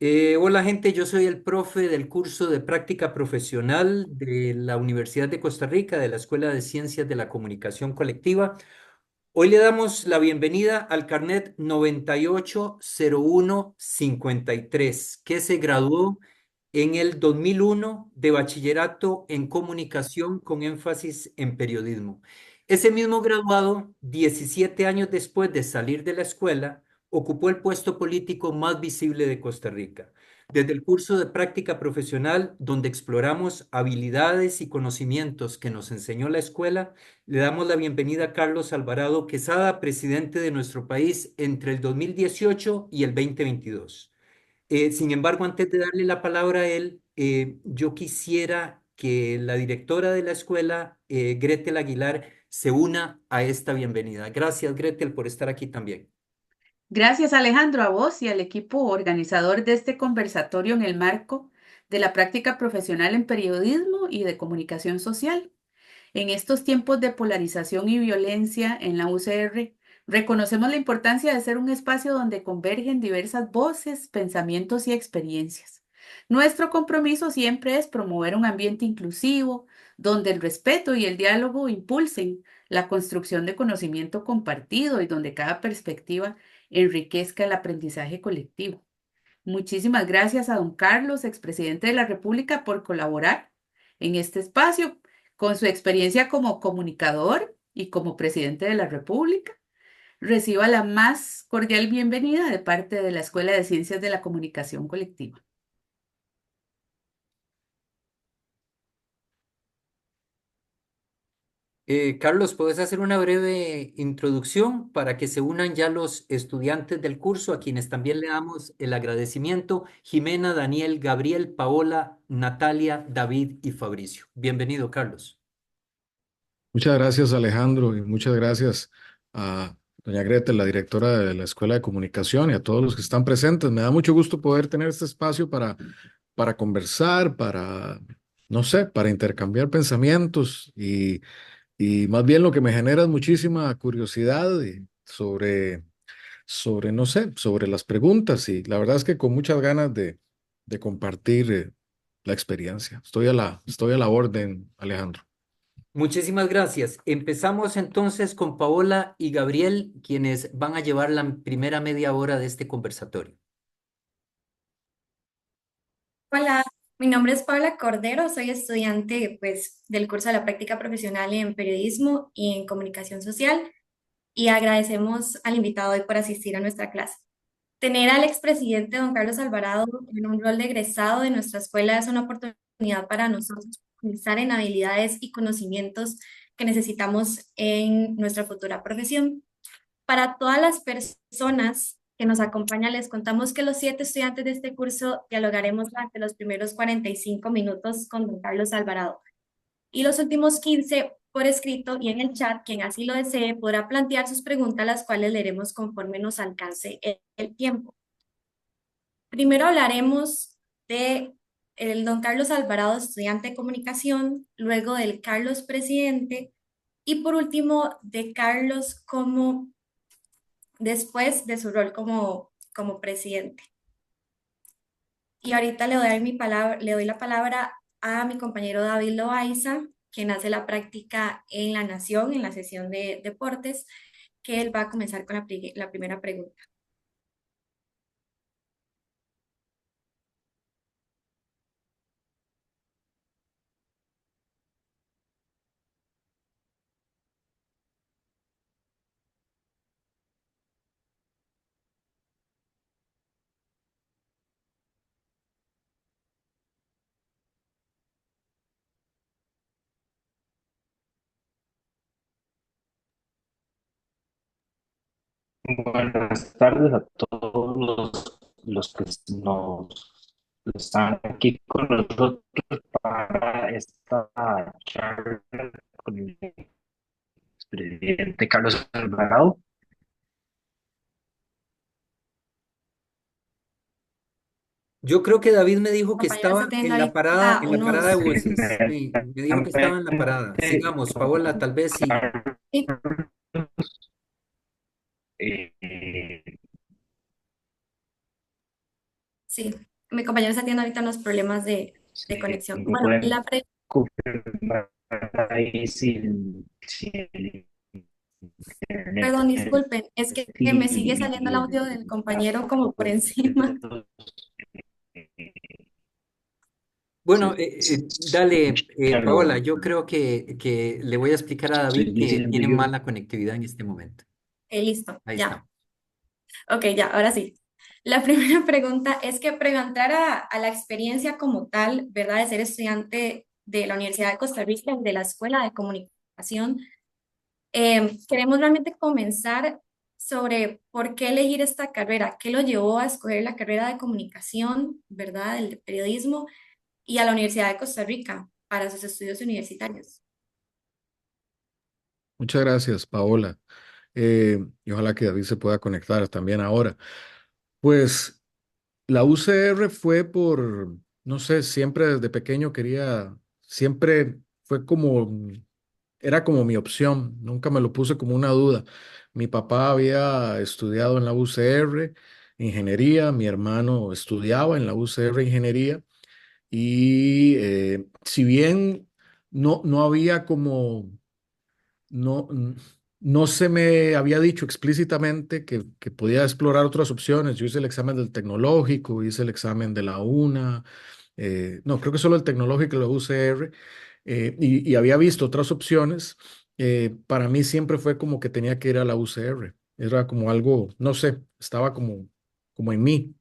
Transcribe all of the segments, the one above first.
Hola gente, yo soy el profe del curso de práctica profesional de la Universidad de Costa Rica, de la Escuela de Ciencias de la Comunicación Colectiva. Hoy le damos la bienvenida al carnet 980153, que se graduó en el 2001 de bachillerato en comunicación con énfasis en periodismo. Ese mismo graduado, 17 años después de salir de la escuela, ocupó el puesto político más visible de Costa Rica. Desde el curso de práctica profesional, donde exploramos habilidades y conocimientos que nos enseñó la escuela, le damos la bienvenida a Carlos Alvarado Quesada, presidente de nuestro país entre el 2018 y el 2022. Sin embargo, antes de darle la palabra a él, yo quisiera que la directora de la escuela, Gretel Aguilar, se una a esta bienvenida. Gracias, Gretel, por estar aquí también. Gracias, Alejandro, a vos y al equipo organizador de este conversatorio en el marco de la práctica profesional en periodismo y de comunicación social. En estos tiempos de polarización y violencia en la UCR, reconocemos la importancia de ser un espacio donde convergen diversas voces, pensamientos y experiencias. Nuestro compromiso siempre es promover un ambiente inclusivo, donde el respeto y el diálogo impulsen la construcción de conocimiento compartido y donde cada perspectiva enriquezca el aprendizaje colectivo. Muchísimas gracias a don Carlos, expresidente de la República, por colaborar en este espacio con su experiencia como comunicador y como presidente de la República. Reciba la más cordial bienvenida de parte de la Escuela de Ciencias de la Comunicación Colectiva. Carlos, ¿puedes hacer una breve introducción para que se unan ya los estudiantes del curso, a quienes también le damos el agradecimiento? Jimena, Daniel, Gabriel, Paola, Natalia, David y Fabricio. Bienvenido, Carlos. Muchas gracias, Alejandro, y muchas gracias a doña Greta, la directora de la Escuela de Comunicación, y a todos los que están presentes. Me da mucho gusto poder tener este espacio para conversar, no sé, para intercambiar pensamientos y más bien lo que me genera es muchísima curiosidad sobre, no sé, sobre las preguntas, y la verdad es que con muchas ganas de compartir la experiencia. Estoy a la orden, Alejandro. Muchísimas gracias. Empezamos entonces con Paola y Gabriel, quienes van a llevar la primera media hora de este conversatorio. Hola, mi nombre es Paula Cordero, soy estudiante del curso de la práctica profesional en periodismo y en comunicación social y agradecemos al invitado hoy por asistir a nuestra clase. Tener al expresidente don Carlos Alvarado en un rol de egresado de nuestra escuela es una oportunidad para nosotros pensar en habilidades y conocimientos que necesitamos en nuestra futura profesión. Para todas las personas que nos acompañan, les contamos que los 7 estudiantes de este curso dialogaremos durante los primeros 45 minutos con don Carlos Alvarado y los últimos 15 por escrito y en el chat. Quien así lo desee podrá plantear sus preguntas, las cuales leeremos conforme nos alcance el tiempo. Primero hablaremos de el don Carlos Alvarado, estudiante de comunicación, luego del Carlos presidente y por último de Carlos como después de su rol como presidente. Y ahorita le doy la palabra a mi compañero David Loaiza, quien hace la práctica en La Nación, en la sesión de deportes, que él va a comenzar con la primera pregunta. Buenas tardes a todos los que nos están aquí con nosotros para esta charla con el presidente Carlos Alvarado. Yo creo que David me dijo que Compañeros, estaba estoy teniendo ahorita en la parada de unos... buses. Sí, me dijo que estaba en la parada. Primeramente, Sigamos, Paola, tal vez sí. Sí, eh, Sí, mi compañero está teniendo ahorita unos problemas de Sí, conexión. me Bueno, pueden confirmar ahí si el internet perdón, disculpen, es que me sigue saliendo el y audio del compañero como por encima. acuerdos, Bueno, se dale, escucha Paola, yo creo que le voy a explicar a estoy David que diciendo tiene yo. mala conectividad en este momento. Listo, Ahí ya. está. Ok, ya, ahora sí. La primera pregunta es que previo a entrar a la experiencia como tal, ¿verdad? De ser estudiante de la Universidad de Costa Rica, de la Escuela de Comunicación, queremos realmente comenzar sobre por qué elegir esta carrera, qué lo llevó a escoger la carrera de comunicación, ¿verdad? El periodismo y a la Universidad de Costa Rica para sus estudios universitarios. Muchas gracias, Paola. Y ojalá que David se pueda conectar también ahora. Pues la UCR fue por, no sé, siempre desde pequeño quería, siempre fue como, era como mi opción, nunca me lo puse como una duda. Mi papá había estudiado en la UCR ingeniería, mi hermano estudiaba en la UCR ingeniería y si bien no había como no, no se me había dicho explícitamente que podía explorar otras opciones. Yo hice el examen del tecnológico, hice el examen de la UNA, no, creo que solo el tecnológico y la UCR, y había visto otras opciones. Para mí siempre fue como que tenía que ir a la UCR. Era como algo, no sé, estaba como en mí,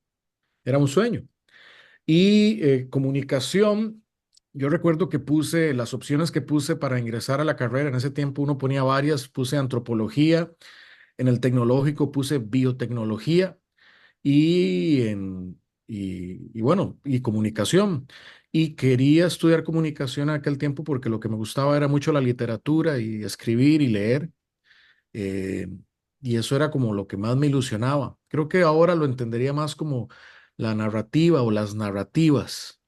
era un sueño. Y comunicación, yo recuerdo que puse las opciones que puse para ingresar a la carrera. En ese tiempo uno ponía varias, puse antropología, en el tecnológico puse biotecnología y bueno, y comunicación. Y quería estudiar comunicación en aquel tiempo porque lo que me gustaba era mucho la literatura y escribir y leer. eh, y eso era como lo que más me ilusionaba. Creo que ahora lo entendería más como la narrativa o las narrativas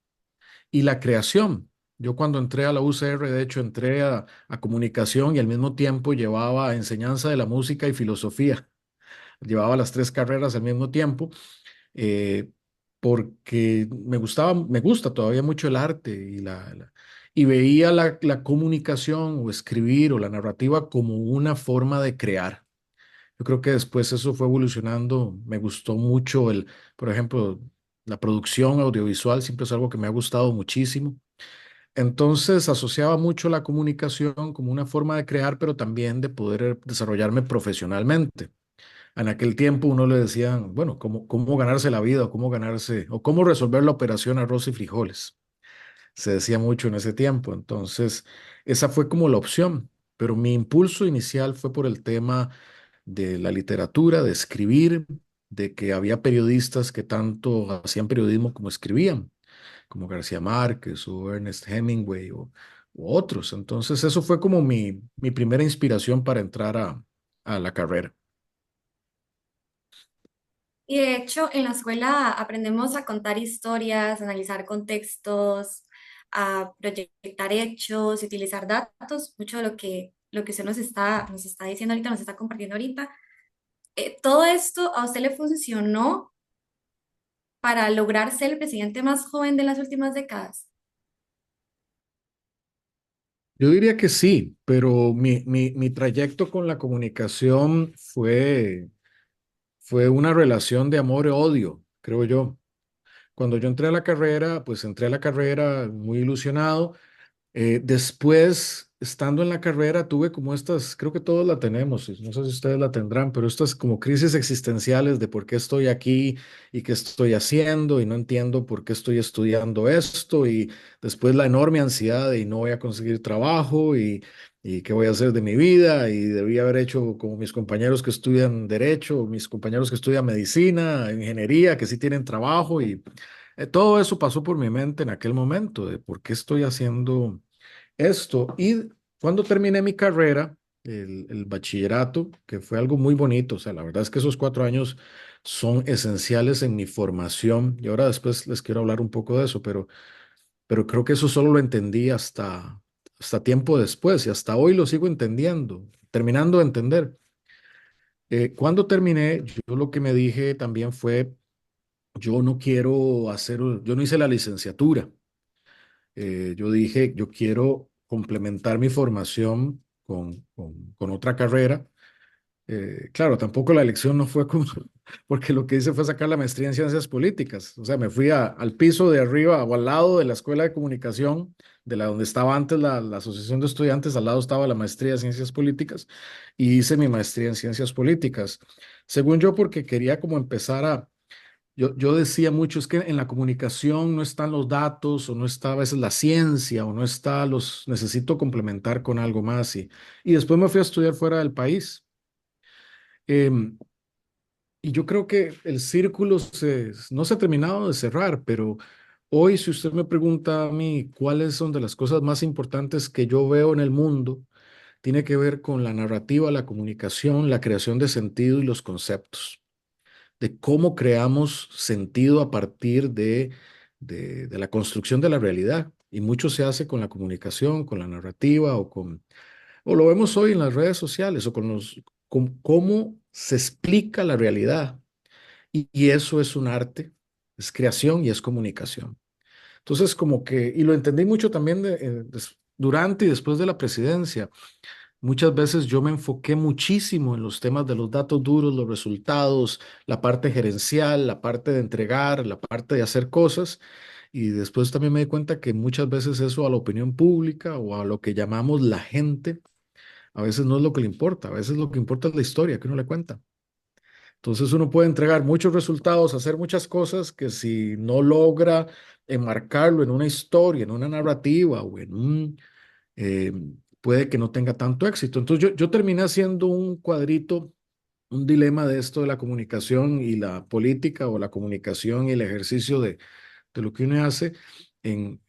y la creación. Yo cuando entré a la UCR, de hecho, entré a comunicación y al mismo tiempo llevaba enseñanza de la música y filosofía. Llevaba las tres carreras al mismo tiempo eh, porque me gusta todavía mucho el arte y veía la comunicación o escribir o la narrativa como una forma de crear. Yo creo que después eso fue evolucionando. Me gustó mucho por ejemplo, la producción audiovisual siempre es algo que me ha gustado muchísimo. Entonces asociaba mucho la comunicación como una forma de crear, pero también de poder desarrollarme profesionalmente. En aquel tiempo uno le decían, bueno, cómo ganarse la vida o cómo ganarse o cómo resolver la operación arroz y frijoles. Se decía mucho en ese tiempo. Entonces, esa fue como la opción. Pero mi impulso inicial fue por el tema de la literatura, de escribir, de que había periodistas que tanto hacían periodismo como escribían como García Márquez o Ernest Hemingway o otros. Entonces, eso fue como mi primera inspiración para entrar a la carrera. Y de hecho, en la escuela aprendemos a contar historias, a analizar contextos, a proyectar hechos, utilizar datos, mucho de lo que usted nos está diciendo ahorita, nos está compartiendo ahorita. ¿Todo esto a usted le funcionó para lograr ser el presidente más joven de las últimas décadas? Yo diría que sí, pero mi trayecto con la comunicación fue una relación de amor y odio, creo yo. Cuando yo entré a la carrera, pues entré a la carrera muy ilusionado. Después, estando en la carrera, tuve como estas, creo que todos la tenemos, y no sé si ustedes la tendrán, pero estas como crisis existenciales de por qué estoy aquí y qué estoy haciendo y no entiendo por qué estoy estudiando esto y después la enorme ansiedad de y no voy a conseguir trabajo y qué voy a hacer de mi vida y debí haber hecho como mis compañeros que estudian derecho, mis compañeros que estudian medicina, ingeniería, que sí tienen trabajo y todo eso pasó por mi mente en aquel momento de por qué estoy haciendo esto. Y cuando terminé mi carrera, el bachillerato, que fue algo muy bonito, o sea, la verdad es que esos 4 años son esenciales en mi formación. Y ahora después les quiero hablar un poco de eso, pero creo que eso solo lo entendí hasta tiempo después y hasta hoy lo sigo entendiendo, terminando de entender. Cuando terminé, yo lo que me dije también fue yo no quiero hacer, yo no hice la licenciatura. Yo dije, yo quiero complementar mi formación con otra carrera. Claro, tampoco la elección no fue como, porque lo que hice fue sacar la maestría en ciencias políticas. O sea, me fui al piso de arriba o al lado de la escuela de comunicación, de la donde estaba antes la asociación de estudiantes, al lado estaba la maestría de ciencias políticas y hice mi maestría en ciencias políticas. Según yo, porque quería como empezar a, yo decía mucho, es que en la comunicación no están los datos o no está a veces la ciencia o no está los, necesito complementar con algo más y después me fui a estudiar fuera del país. Em, y yo creo que el círculo no se ha terminado de cerrar, pero hoy si usted me pregunta a mí cuáles son de las cosas más importantes que yo veo en el mundo, tiene que ver con la narrativa, la comunicación, la creación de sentido y los conceptos, de cómo creamos sentido a partir de la construcción de la realidad. Y mucho se hace con la comunicación, con la narrativa o lo vemos hoy en las redes sociales o con cómo se explica la realidad. Y eso es un arte, es creación y es comunicación. Entonces, como que, y lo entendí mucho también durante y después de la presidencia. Muchas veces yo me enfoqué muchísimo en los temas de los datos duros, los resultados, la parte gerencial, la parte de entregar, la parte de hacer cosas. Y después también me di cuenta que muchas veces eso a la opinión pública o a lo que llamamos la gente, a veces no es lo que le importa, a veces lo que importa es la historia que uno le cuenta. Entonces uno puede entregar muchos resultados, hacer muchas cosas que si no logra enmarcarlo en una historia, en una narrativa o eh, puede que no tenga tanto éxito. Entonces yo terminé haciendo un cuadrito, un dilema de esto de la comunicación y la política o la comunicación y el ejercicio de lo que uno hace en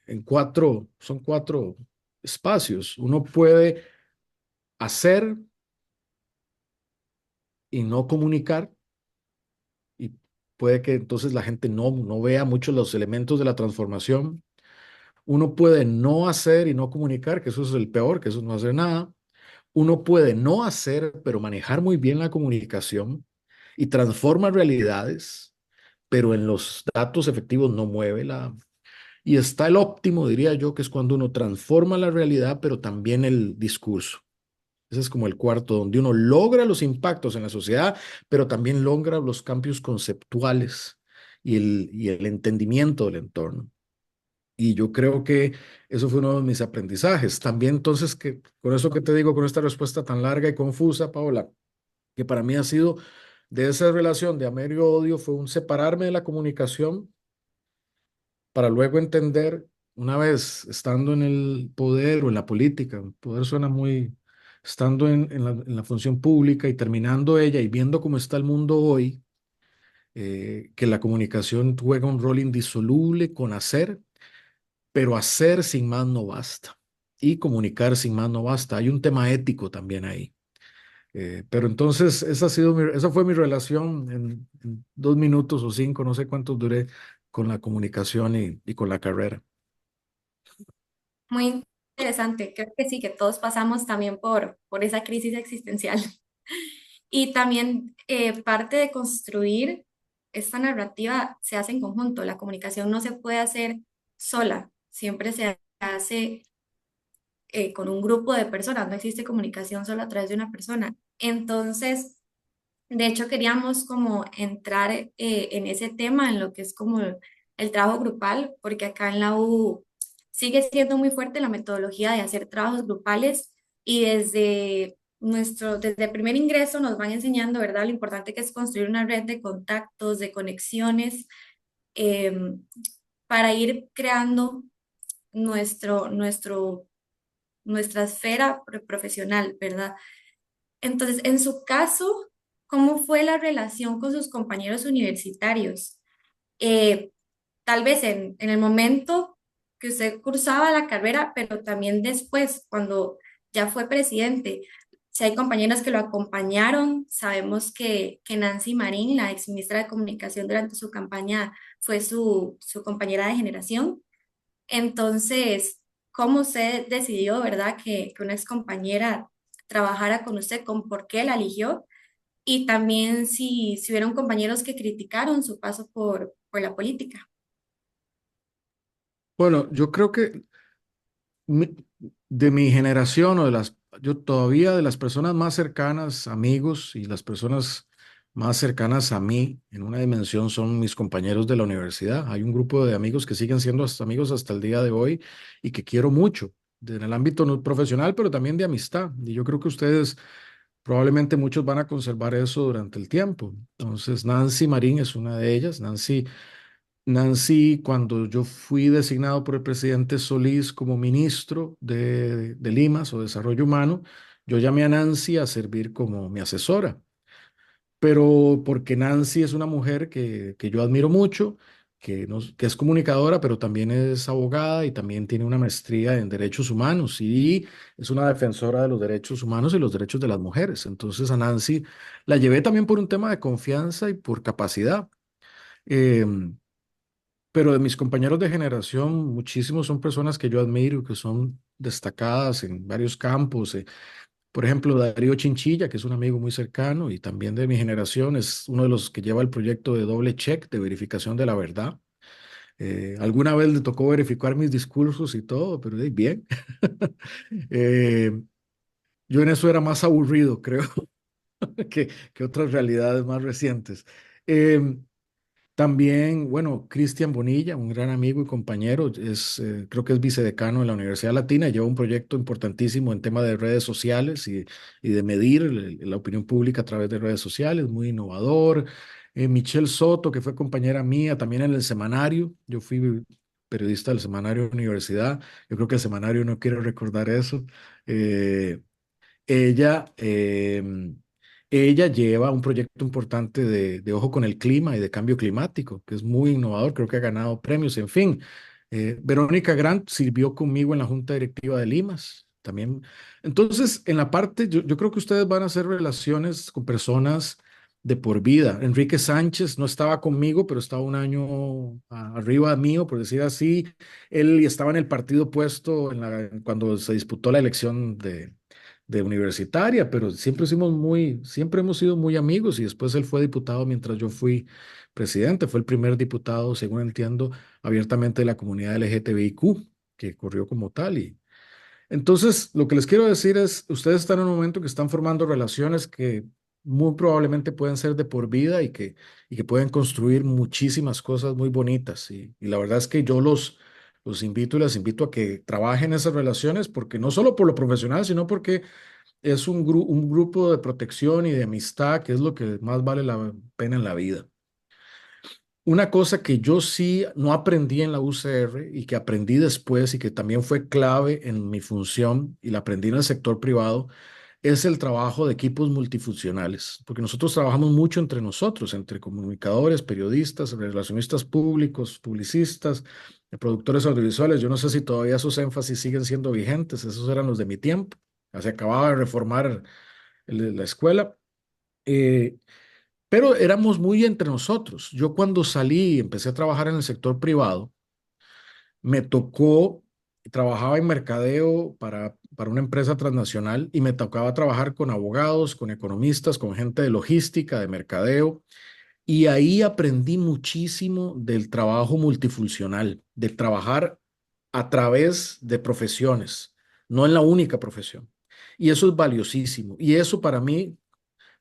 son cuatro espacios. Uno puede hacer y no comunicar y puede que entonces la gente no vea mucho los elementos de la transformación. Uno puede no hacer y no comunicar, que eso es el peor, que eso es no hacer nada. Uno puede no hacer, pero manejar muy bien la comunicación y transforma realidades, pero en los datos efectivos no mueve la... Y está el óptimo, diría yo, que es cuando uno transforma la realidad, pero también el discurso. Ese es como el cuarto, donde uno logra los impactos en la sociedad, pero también logra los cambios conceptuales y el entendimiento del entorno. Y yo creo que eso fue uno de mis aprendizajes. También entonces, que con eso que te digo, con esta respuesta tan larga y confusa, Paola, que para mí ha sido de esa relación de amor y odio, fue un separarme de la comunicación para luego entender, una vez estando en el poder o en la política, el poder suena muy, estando en la función pública y terminando ella y viendo cómo está el mundo hoy, que la comunicación juega un rol indisoluble con hacer, pero hacer sin más no basta. Y comunicar sin más no basta. Hay un tema ético también ahí. Pero entonces esa fue mi relación en 2 minutos o 5, no sé cuántos duré con la comunicación y con la carrera. Muy interesante. Creo que sí, que todos pasamos también por esa crisis existencial. Y también parte de construir esta narrativa se hace en conjunto. La comunicación no se puede hacer sola, siempre se hace con un grupo de personas, no existe comunicación solo a través de una persona. Entonces, de hecho, queríamos como entrar en ese tema, en lo que es como el trabajo grupal, porque acá en la U sigue siendo muy fuerte la metodología de hacer trabajos grupales y desde el primer ingreso nos van enseñando, ¿verdad? Lo importante que es construir una red de contactos, de conexiones, em, para ir creando nuestro, nuestra esfera profesional, ¿verdad? Entonces, en su caso, ¿cómo fue la relación con sus compañeros universitarios? Eh, Tal vez en el momento que usted cursaba la carrera, pero también después, cuando ya fue presidente. Si hay compañeros que lo acompañaron, sabemos que Nancy Marín, la ex ministra de Comunicación durante su campaña, fue su compañera de generación. Entonces, ¿cómo usted decidió, verdad, que una ex compañera trabajara con usted, con por qué la eligió? y también si hubieron compañeros que criticaron su paso por la política. Bueno, yo creo que mi- de mi generación o yo todavía de las personas más cercanas, amigos y las personas más cercanas a mí en una dimensión son mis compañeros de la universidad. Hay un grupo de amigos que siguen siendo hasta amigos hasta el día de hoy y que quiero mucho, en el ámbito no profesional, pero también de amistad. Y yo creo que ustedes probablemente muchos van a conservar eso durante el tiempo. Entonces, Nancy Marín es una de ellas. Nancy, cuando yo fui designado por el presidente Solís como ministro de Limas o Desarrollo Humano, yo llamé a Nancy a servir como mi asesora, pero porque Nancy es una mujer que yo admiro mucho, que es comunicadora, pero también es abogada y también tiene una maestría en derechos humanos y es una defensora de los derechos humanos y los derechos de las mujeres. Entonces a Nancy la llevé también por un tema de confianza y por capacidad. Em, pero de mis compañeros de generación, muchísimos son personas que yo admiro, que son destacadas en varios campos. Por ejemplo, Darío Chinchilla, que es un amigo muy cercano y también de mi generación, es uno de los que lleva el proyecto de doble check de verificación de la verdad. Alguna vez le tocó verificar mis discursos y todo, pero bien. Eh, yo en eso era más aburrido, creo, que otras realidades más recientes. Eh, También, bueno, Cristian Bonilla, un gran amigo y compañero, creo que es vicedecano en la Universidad Latina, lleva un proyecto importantísimo en tema de redes sociales y de medir la opinión pública a través de redes sociales, muy innovador. Michelle Soto, que fue compañera mía también en el semanario, yo fui periodista del semanario Universidad, yo creo que el semanario no quiere recordar eso. Eh, ella, ella lleva un proyecto importante de ojo con el clima y de cambio climático, que es muy innovador, creo que ha ganado premios, en fin. Verónica Grant sirvió conmigo en la Junta Directiva de Limas, también. Entonces, en la parte, yo creo que ustedes van a hacer relaciones con personas de por vida. Enrique Sánchez no estaba conmigo, pero estaba un año arriba mío, por decir así. Él estaba en el partido opuesto cuando se disputó la elección de universitaria, pero siempre hemos sido muy amigos y después él fue diputado mientras yo fui presidente, fue el primer diputado, según entiendo, abiertamente de la comunidad LGTBIQ que corrió como tal. Y entonces, lo que les quiero decir es, ustedes están en un momento que están formando relaciones que muy probablemente pueden ser de por vida y que pueden construir muchísimas cosas muy bonitas. Y la verdad es que yo los invito y las invito a que trabajen esas relaciones, porque no solo por lo profesional, sino porque es un grupo de protección y de amistad, que es lo que más vale la pena en la vida. Una cosa que yo sí no aprendí en la UCR y que aprendí después y que también fue clave en mi función y la aprendí en el sector privado es el trabajo de equipos multifuncionales, porque nosotros trabajamos mucho entre nosotros, entre comunicadores, periodistas, relacionistas públicos, publicistas, productores audiovisuales. Yo no sé si todavía esos énfasis siguen siendo vigentes, esos eran los de mi tiempo. Se acababa de reformar la escuela. Eh, pero éramos muy entre nosotros. Yo cuando salí y empecé a trabajar en el sector privado, me tocó, trabajaba en mercadeo para una empresa transnacional y me tocaba trabajar con abogados, con economistas, con gente de logística, de mercadeo. Y ahí aprendí muchísimo del trabajo multifuncional, de trabajar a través de profesiones, no en la única profesión. Y eso es valiosísimo. Y eso para mí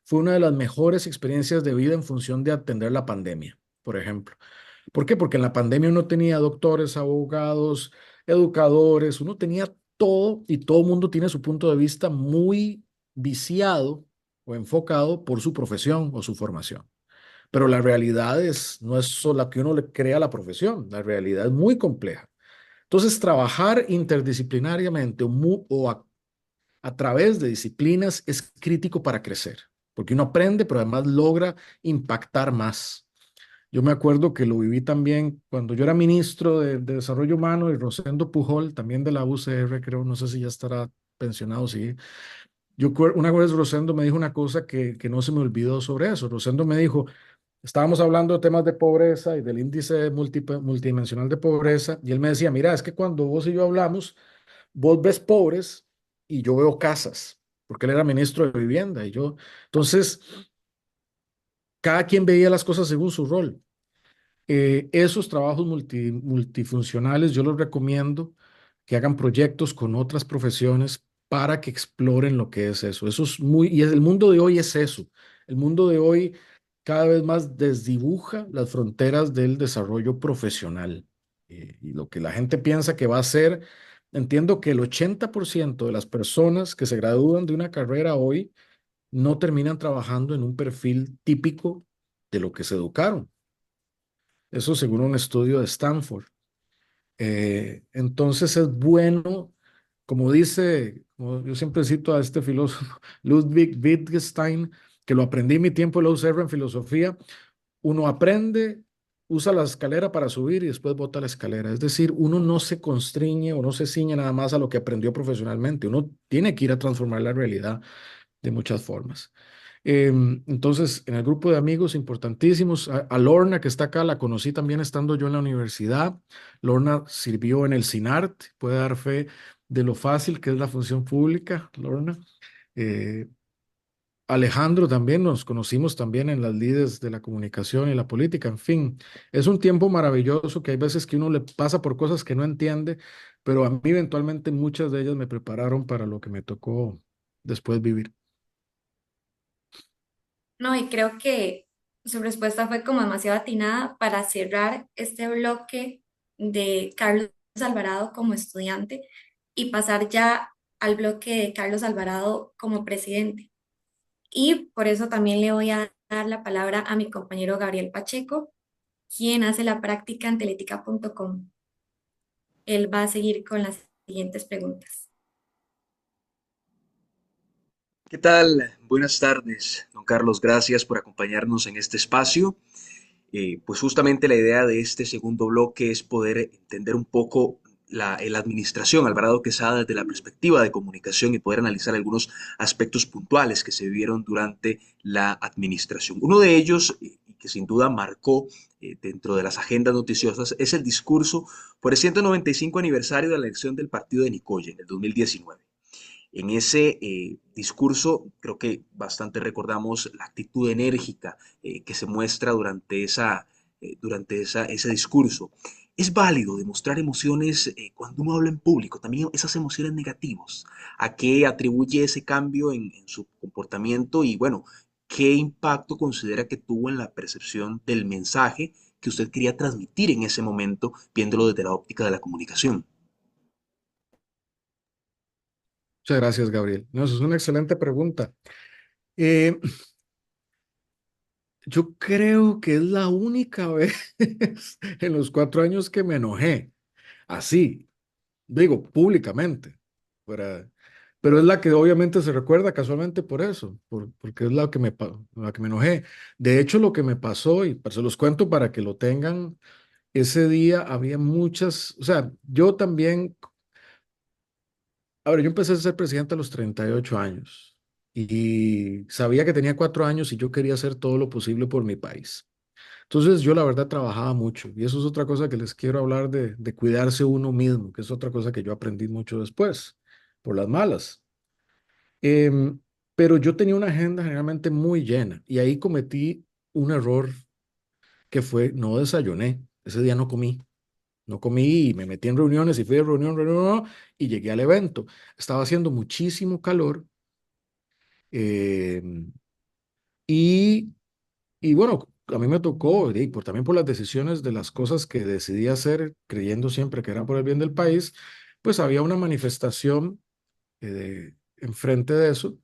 fue una de las mejores experiencias de vida en función de atender la pandemia, por ejemplo. ¿Por qué? Porque en la pandemia uno tenía doctores, abogados, educadores, uno tenía todo y todo el mundo tiene su punto de vista muy viciado o enfocado por su profesión o su formación. Pero la realidad no es solo la que uno le crea a la profesión, la realidad es muy compleja. Entonces, trabajar interdisciplinariamente a través de disciplinas es crítico para crecer, porque uno aprende, pero además logra impactar más. Yo me acuerdo que lo viví también cuando yo era ministro de Desarrollo Humano y Rosendo Pujol, también de la UCR, creo, no sé si ya estará pensionado, sí. Una vez Rosendo me dijo una cosa que no se me olvidó sobre eso. Rosendo me dijo, estábamos hablando de temas de pobreza y del índice multidimensional de pobreza, y él me decía, mira, es que cuando vos y yo hablamos, vos ves pobres y yo veo casas, porque él era ministro de vivienda y yo, entonces, cada quien veía las cosas según su rol. Esos trabajos multifuncionales yo los recomiendo que hagan proyectos con otras profesiones para que exploren lo que es eso. Eso es muy, y el mundo de hoy es eso. El mundo de hoy cada vez más desdibuja las fronteras del desarrollo profesional. Y lo que la gente piensa que va a ser, entiendo que el 80% de las personas que se gradúan de una carrera hoy no terminan trabajando en un perfil típico de lo que se educaron. Eso según un estudio de Stanford. Entonces es bueno, como dice, como yo siempre cito a este filósofo, Ludwig Wittgenstein, que lo aprendí en mi tiempo, lo usé en filosofía, uno aprende, usa la escalera para subir y después bota la escalera. Es decir, uno no se constriñe o no se ciñe nada más a lo que aprendió profesionalmente, uno tiene que ir a transformar la realidad de muchas formas. Entonces, en el grupo de amigos importantísimos, a Lorna, que está acá, la conocí también estando yo en la universidad. Lorna sirvió en el CINART, puede dar fe de lo fácil que es la función pública, Lorna. Eh, Alejandro también, nos conocimos también en las lides de la comunicación y la política, en fin, es un tiempo maravilloso que hay veces que uno le pasa por cosas que no entiende, pero a mí eventualmente muchas de ellas me prepararon para lo que me tocó después vivir. No, y creo que su respuesta fue como demasiado atinada para cerrar este bloque de Carlos Alvarado como estudiante y pasar ya al bloque de Carlos Alvarado como presidente. Y por eso también le voy a dar la palabra a mi compañero Gabriel Pacheco, quien hace la práctica en teletica.com. Él va a seguir con las siguientes preguntas. ¿Qué tal? Buenas tardes, don Carlos. Gracias por acompañarnos en este espacio. Pues justamente la idea de este segundo bloque es poder entender un poco la administración Alvarado Quesada desde la perspectiva de comunicación y poder analizar algunos aspectos puntuales que se vieron durante la administración. Uno de ellos, y que sin duda marcó dentro de las agendas noticiosas, es el discurso por el 195 aniversario de la elección del partido de Nicoya en el 2019. En ese discurso creo que bastante recordamos la actitud enérgica que se muestra ese discurso. Es válido demostrar emociones cuando uno habla en público, también esas emociones negativas. ¿A qué atribuye ese cambio en su comportamiento? Y bueno, ¿qué impacto considera que tuvo en la percepción del mensaje que usted quería transmitir en ese momento, viéndolo desde la óptica de la comunicación? Muchas gracias, Gabriel. No, eso es una excelente pregunta. Eh, yo creo que es la única vez en los 4 años que me enojé, así, digo, públicamente, fuera- pero es la que obviamente se recuerda casualmente por eso, porque es la que me enojé. De hecho, lo que me pasó, y se los cuento para que lo tengan, ese día había muchas, o sea, yo también. Ahora, yo empecé a ser presidente a los 38 años y sabía que tenía 4 años y yo quería hacer todo lo posible por mi país. Entonces, yo la verdad trabajaba mucho y eso es otra cosa que les quiero hablar de cuidarse uno mismo, que es otra cosa que yo aprendí mucho después, por las malas. Em, pero yo tenía una agenda generalmente muy llena y ahí cometí un error que fue no desayuné. Ese día no comí. No comí y me metí en reuniones y fui de reunión, reunión, y llegué al evento. Estaba haciendo muchísimo calor eh, y, y bueno, a mí me tocó, también por las decisiones de las cosas que decidí hacer, creyendo siempre que era por el bien del país, pues había una manifestación enfrente de eso.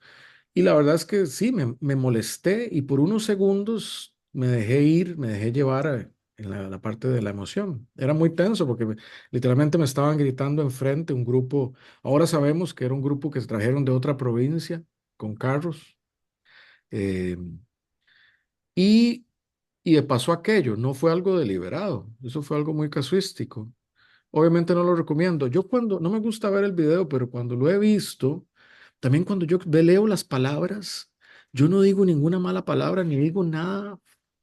Y la verdad es que sí, me molesté y por unos segundos me dejé ir, me dejé llevar en la parte de la emoción. Era muy tenso porque literalmente me estaban gritando enfrente un grupo. Ahora sabemos que era un grupo que se trajeron de otra provincia con carros. eh, y, y pasó aquello, no fue algo deliberado, eso fue algo muy casuístico. Obviamente no lo recomiendo. Yo cuando, no me gusta ver el video, pero cuando lo he visto, también cuando yo leo las palabras, yo no digo ninguna mala palabra ni digo nada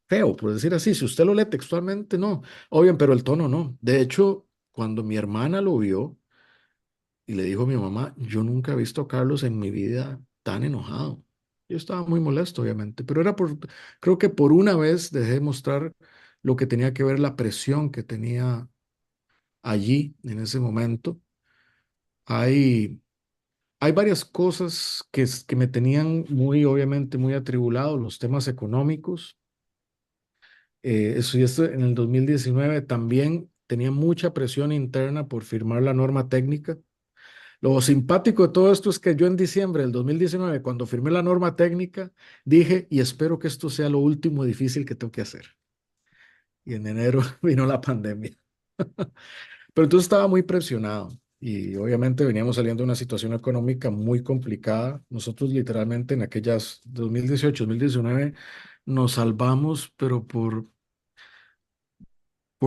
feo, por decir así. Si usted lo lee textualmente, no. Obvio, pero el tono no. De hecho, cuando mi hermana lo vio y le dijo a mi mamá, yo nunca he visto a Carlos en mi vida tan enojado. Yo estaba muy molesto, obviamente, pero creo que por una vez dejé de mostrar lo que tenía que ver la presión que tenía allí en ese momento. Hay, hay varias cosas que me tenían muy, obviamente, muy atribulado, los temas económicos. Eso y esto en el 2019 también tenía mucha presión interna por firmar la norma técnica. Lo simpático de todo esto es que yo en diciembre del 2019, cuando firmé la norma técnica, dije, y espero que esto sea lo último difícil que tengo que hacer. Y en enero vino la pandemia. Pero entonces estaba muy presionado y obviamente veníamos saliendo de una situación económica muy complicada. Nosotros literalmente en aquellas 2018, 2019 nos salvamos, pero por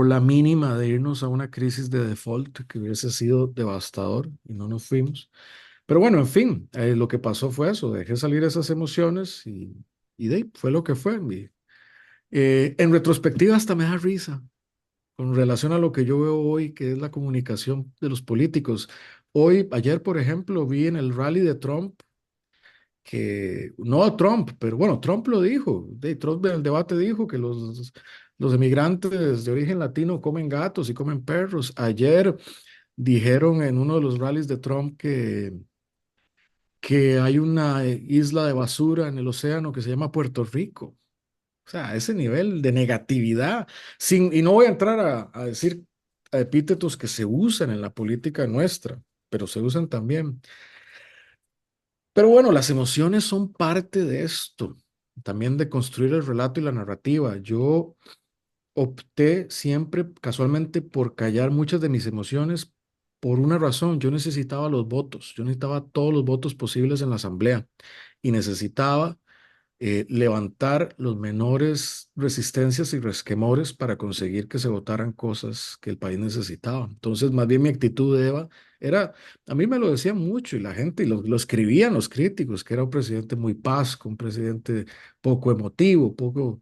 la mínima de irnos a una crisis de default que hubiese sido devastador y no nos fuimos. Pero bueno, en fin, lo que pasó fue eso, dejé salir esas emociones y de ahí fue lo que fue. En retrospectiva hasta me da risa con relación a lo que yo veo hoy, que es la comunicación de los políticos. Ayer, por ejemplo, vi en el rally de Trump que, no Trump, pero bueno, Trump lo dijo, Trump en el debate dijo que los emigrantes de origen latino comen gatos y comen perros. Ayer dijeron en uno de los rallies de Trump que hay una isla de basura en el océano que se llama Puerto Rico. O sea, ese nivel de negatividad, y no voy a entrar a decir epítetos que se usan en la política nuestra, pero se usan también. Pero bueno, las emociones son parte de esto, también de construir el relato y la narrativa. Yo opté siempre casualmente por callar muchas de mis emociones por una razón. Yo necesitaba los votos, yo necesitaba todos los votos posibles en la asamblea y necesitaba levantar los menores resistencias y resquemores para conseguir que se votaran cosas que el país necesitaba. Entonces, más bien mi actitud de Eva era, a mí me lo decían mucho y la gente, y lo escribían los críticos, que era un presidente muy pasco, un presidente poco emotivo, poco,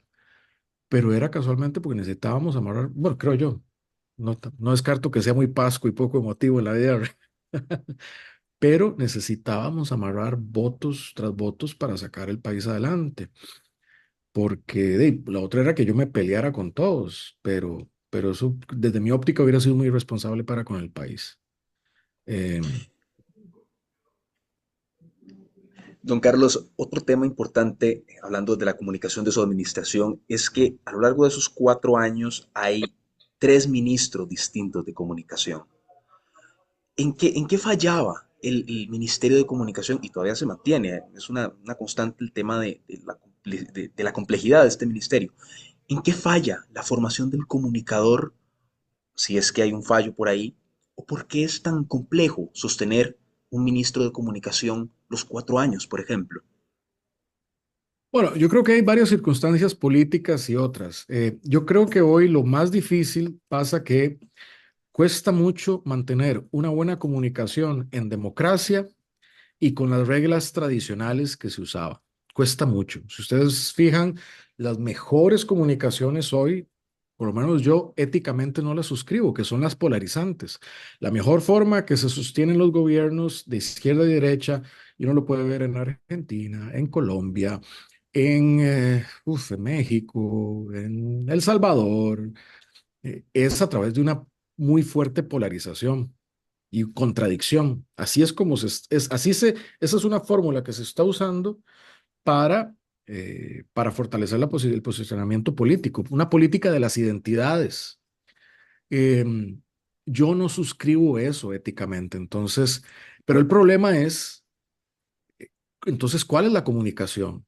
pero era casualmente porque necesitábamos amarrar, bueno, creo yo, no descarto que sea muy pasco y poco emotivo en la vida, pero necesitábamos amarrar votos tras votos para sacar el país adelante porque la otra era que yo me peleara con todos, pero eso desde mi óptica hubiera sido muy irresponsable para con el país. Eh, Don Carlos, otro tema importante, hablando de la comunicación de su administración, es que a lo largo de esos 4 años hay 3 ministros distintos de comunicación. ¿En qué fallaba el Ministerio de Comunicación? Y todavía se mantiene, es una constante el tema de la complejidad de este ministerio. ¿En qué falla la formación del comunicador, si es que hay un fallo por ahí? ¿O por qué es tan complejo sostener un ministro de Comunicación los 4 años, por ejemplo? bueno, yo creo que hay varias circunstancias políticas y otras. Yo creo que hoy lo más difícil pasa que cuesta mucho mantener una buena comunicación en democracia y con las reglas tradicionales que se usaba. Cuesta mucho. Si ustedes fijan, las mejores comunicaciones hoy, por lo menos yo éticamente no las suscribo, que son las polarizantes. La mejor forma que se sostienen los gobiernos de izquierda y derecha, y uno lo puede ver en Argentina, en Colombia, en México, en El Salvador, es a través de una muy fuerte polarización y contradicción. Así es como esa es una fórmula que se está usando para, para fortalecer el posicionamiento político, una política de las identidades. Em, yo no suscribo eso éticamente, entonces, pero el problema es, entonces, ¿cuál es la comunicación?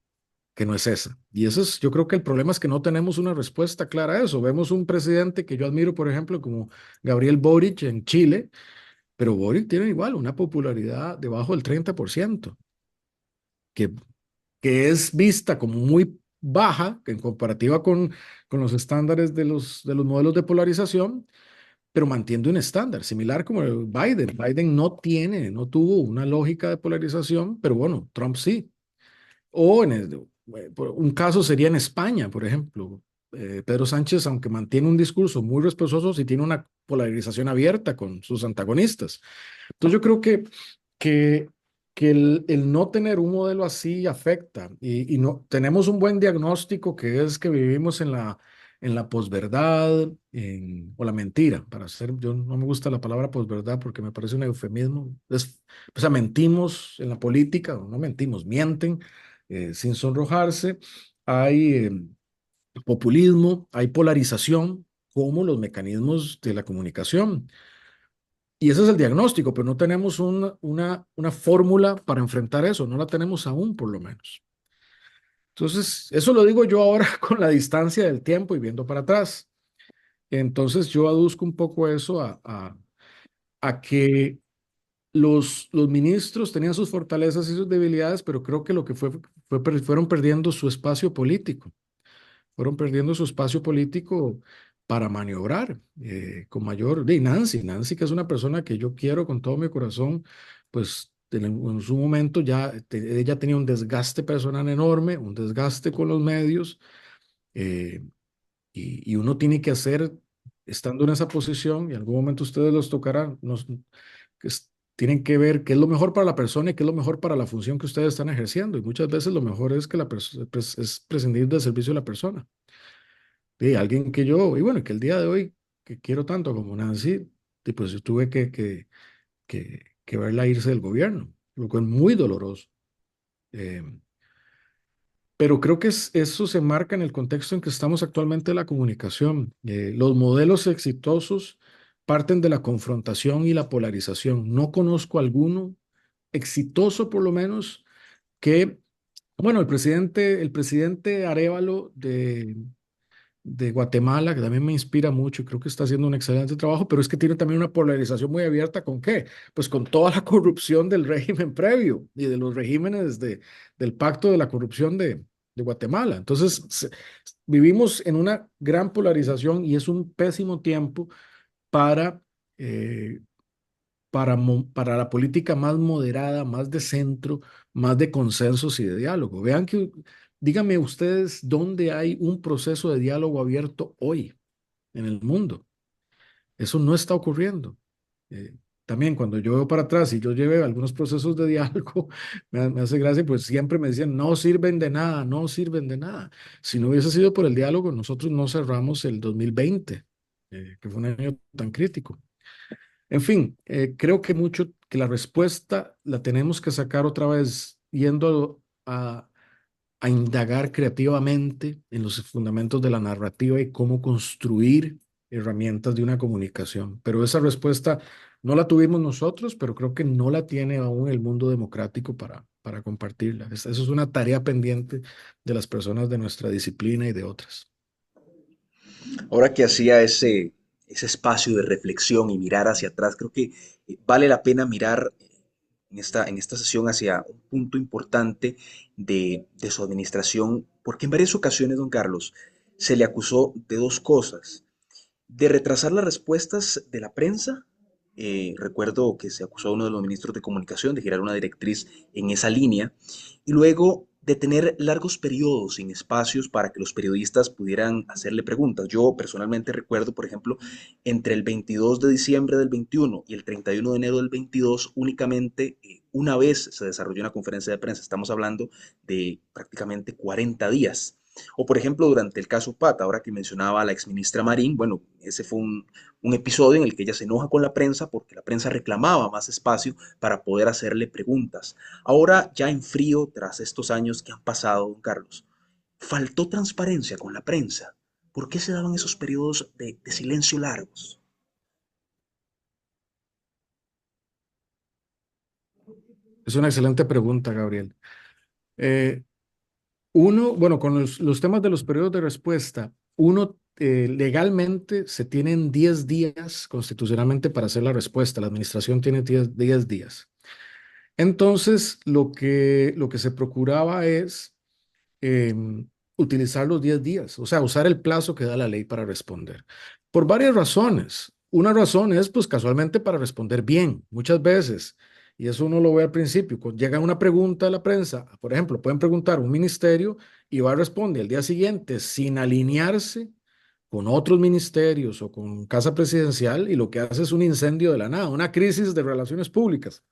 Que no es esa. Y eso es, yo creo que el problema es que no tenemos una respuesta clara a eso. Vemos un presidente que yo admiro, por ejemplo, como Gabriel Boric en Chile, pero Boric tiene igual una popularidad debajo del 30%, que, que es vista como muy baja en comparativa con los estándares de los modelos de polarización, pero mantiene un estándar similar como el Biden. Biden no tuvo una lógica de polarización, pero bueno, Trump sí. O un caso sería en España, por ejemplo. Pedro Sánchez, aunque mantiene un discurso muy respetuoso, sí tiene una polarización abierta con sus antagonistas. Entonces yo creo que, que, que el no tener un modelo así afecta y no tenemos un buen diagnóstico que es que vivimos en la posverdad o la mentira, para hacer, yo no me gusta la palabra posverdad porque me parece un eufemismo, o sea, mentimos en la política, o no mentimos, mienten sin sonrojarse, hay populismo, hay polarización como los mecanismos de la comunicación. Y ese es el diagnóstico, pero no tenemos una fórmula para enfrentar eso, no la tenemos aún por lo menos. Entonces, eso lo digo yo ahora con la distancia del tiempo y viendo para atrás. Entonces, yo aduzco un poco eso a que los ministros tenían sus fortalezas y sus debilidades, pero creo que lo que fueron perdiendo su espacio político. Fueron perdiendo su espacio político para maniobrar con mayor. De Nancy, que es una persona que yo quiero con todo mi corazón, pues en su momento ya ella tenía un desgaste personal enorme, un desgaste con los medios, eh, y uno tiene que hacer, estando en esa posición, y en algún momento ustedes los tocarán, tienen que ver qué es lo mejor para la persona y qué es lo mejor para la función que ustedes están ejerciendo. Y muchas veces lo mejor es que es prescindir del servicio de la persona de alguien que yo, y bueno, que el día de hoy, que quiero tanto como Nancy, pues yo tuve que verla irse del gobierno, lo cual es muy doloroso. Eh, pero creo que eso se marca en el contexto en que estamos actualmente de la comunicación. Los modelos exitosos parten de la confrontación y la polarización. No conozco alguno exitoso, por lo menos, que, bueno, el presidente Arévalo de Guatemala, que también me inspira mucho, creo que está haciendo un excelente trabajo, pero es que tiene también una polarización muy abierta ¿con qué? Pues con toda la corrupción del régimen previo y de los regímenes del pacto de la corrupción de Guatemala. Entonces, vivimos en una gran polarización y es un pésimo tiempo para, eh, para la política más moderada, más de centro, más de consensos y de diálogo. Vean que, díganme ustedes dónde hay un proceso de diálogo abierto hoy en el mundo. Eso no está ocurriendo. Eh, También cuando yo veo para atrás y yo llevé algunos procesos de diálogo, me hace gracia, pues siempre me decían, no sirven de nada, no sirven de nada. Si no hubiese sido por el diálogo, nosotros no cerramos el 2020, que fue un año tan crítico. En fin, creo que la respuesta la tenemos que sacar otra vez yendo a indagar creativamente en los fundamentos de la narrativa y cómo construir herramientas de una comunicación. Pero esa respuesta no la tuvimos nosotros, pero creo que no la tiene aún el mundo democrático para compartirla. Eso es una tarea pendiente de las personas de nuestra disciplina y de otras. Ahora que hacía ese espacio de reflexión y mirar hacia atrás, creo que vale la pena mirar en esta sesión hacia un punto importante de su administración, porque en varias ocasiones, don Carlos, se le acusó de dos cosas: de retrasar las respuestas de la prensa. Recuerdo que se acusó a uno de los ministros de comunicación de girar una directriz en esa línea, y luego de tener largos periodos sin espacios para que los periodistas pudieran hacerle preguntas. Yo personalmente recuerdo, por ejemplo, entre el 22 de diciembre del 21 y el 31 de enero del 22, únicamente una vez se desarrolló una conferencia de prensa. Estamos hablando de prácticamente 40 días. O por ejemplo, durante el caso Pata, ahora que mencionaba a la exministra Marín, bueno, ese fue un episodio en el que ella se enoja con la prensa porque la prensa reclamaba más espacio para poder hacerle preguntas. Ahora, ya en frío, tras estos años que han pasado, don Carlos, faltó transparencia con la prensa. ¿Por qué se daban esos periodos de silencio largos? Es una excelente pregunta, Gabriel. Eh, Uno, bueno, con los temas de los periodos de respuesta, uno legalmente se tienen 10 días constitucionalmente para hacer la respuesta. La administración tiene 10 días. Entonces, lo que se procuraba es eh, utilizar los 10 días, o sea, usar el plazo que da la ley para responder. Por varias razones. Una razón es, pues, casualmente para responder bien, muchas veces. Y eso uno lo ve al principio. Cuando llega una pregunta de la prensa, por ejemplo, pueden preguntar a un ministerio y va a responder al día siguiente sin alinearse con otros ministerios o con Casa Presidencial y lo que hace es un incendio de la nada, una crisis de relaciones públicas.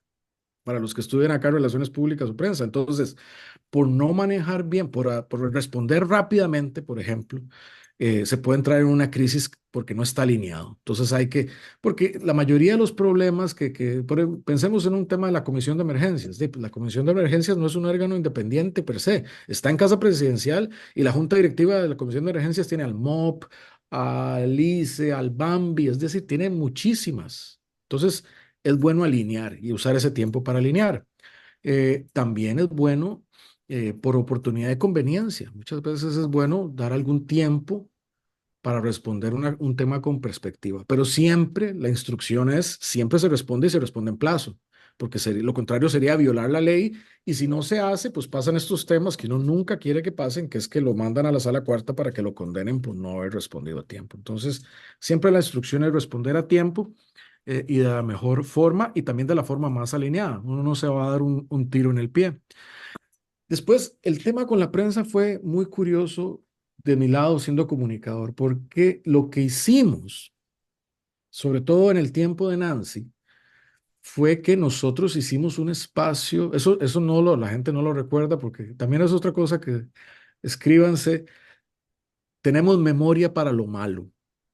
para los que estudian acá relaciones públicas o prensa. Entonces, por no manejar bien, por responder rápidamente, por ejemplo, se puede entrar en una crisis porque no está alineado. Entonces hay que, porque la mayoría de los problemas pensemos en un tema de la Comisión de Emergencias. Pues, la Comisión de Emergencias no es un órgano independiente per se, está en Casa Presidencial y la Junta Directiva de la Comisión de Emergencias tiene al MOP, al ICE, al BAMBI, es decir, tiene muchísimas. Entonces es bueno alinear y usar ese tiempo para alinear. También es bueno por oportunidad de conveniencia. Muchas veces es bueno dar algún tiempo para responder un tema con perspectiva, pero siempre la instrucción es, siempre se responde y se responde en plazo, porque lo contrario sería violar la ley y si no se hace, pues pasan estos temas que uno nunca quiere que pasen, que es que lo mandan a la sala cuarta para que lo condenen por no haber respondido a tiempo. Entonces, siempre la instrucción es responder a tiempo y de la mejor forma y también de la forma más alineada. Uno no se va a dar un tiro en el pie. Después, el tema con la prensa fue muy curioso de mi lado siendo comunicador, porque lo que hicimos, sobre todo en el tiempo de Nancy, fue que nosotros hicimos un espacio, eso la gente no lo recuerda porque también es otra cosa que escríbanse, tenemos memoria para lo malo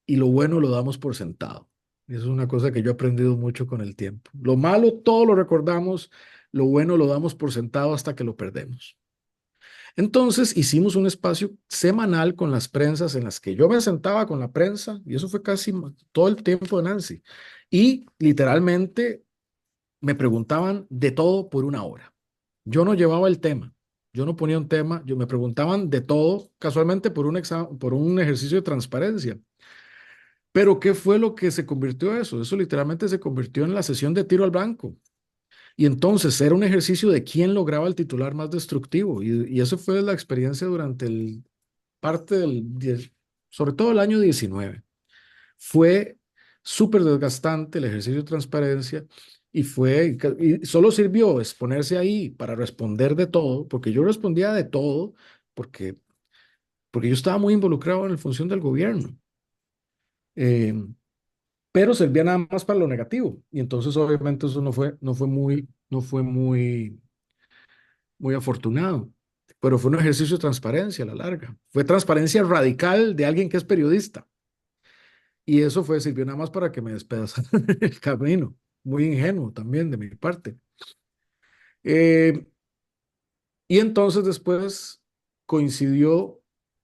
y lo bueno lo damos por sentado. Y eso es una cosa que yo he aprendido mucho con el tiempo. Lo malo todo lo recordamos, lo bueno lo damos por sentado hasta que lo perdemos. Entonces hicimos un espacio semanal con las prensas en las que yo me sentaba con la prensa y eso fue casi todo el tiempo de Nancy. Y literalmente me preguntaban de todo por una hora. Yo no llevaba el tema, yo no ponía un tema, yo me preguntaban de todo casualmente por un ejercicio de transparencia. Pero ¿qué fue lo que se convirtió eso? Eso literalmente se convirtió en la sesión de tiro al blanco. Y entonces era un ejercicio de quién lograba el titular más destructivo. Y eso fue la experiencia durante parte sobre todo el año 19. Fue súper desgastante el ejercicio de transparencia y solo sirvió exponerse ahí para responder de todo, porque yo respondía de todo, porque, porque yo estaba muy involucrado en la función del gobierno. Eh, pero servía nada más para lo negativo. Y entonces obviamente eso no fue muy afortunado, pero fue un ejercicio de transparencia a la larga. Fue transparencia radical de alguien que es periodista. Y eso sirvió nada más para que me despedazaran el camino. Muy ingenuo también de mi parte. Eh, y entonces después coincidió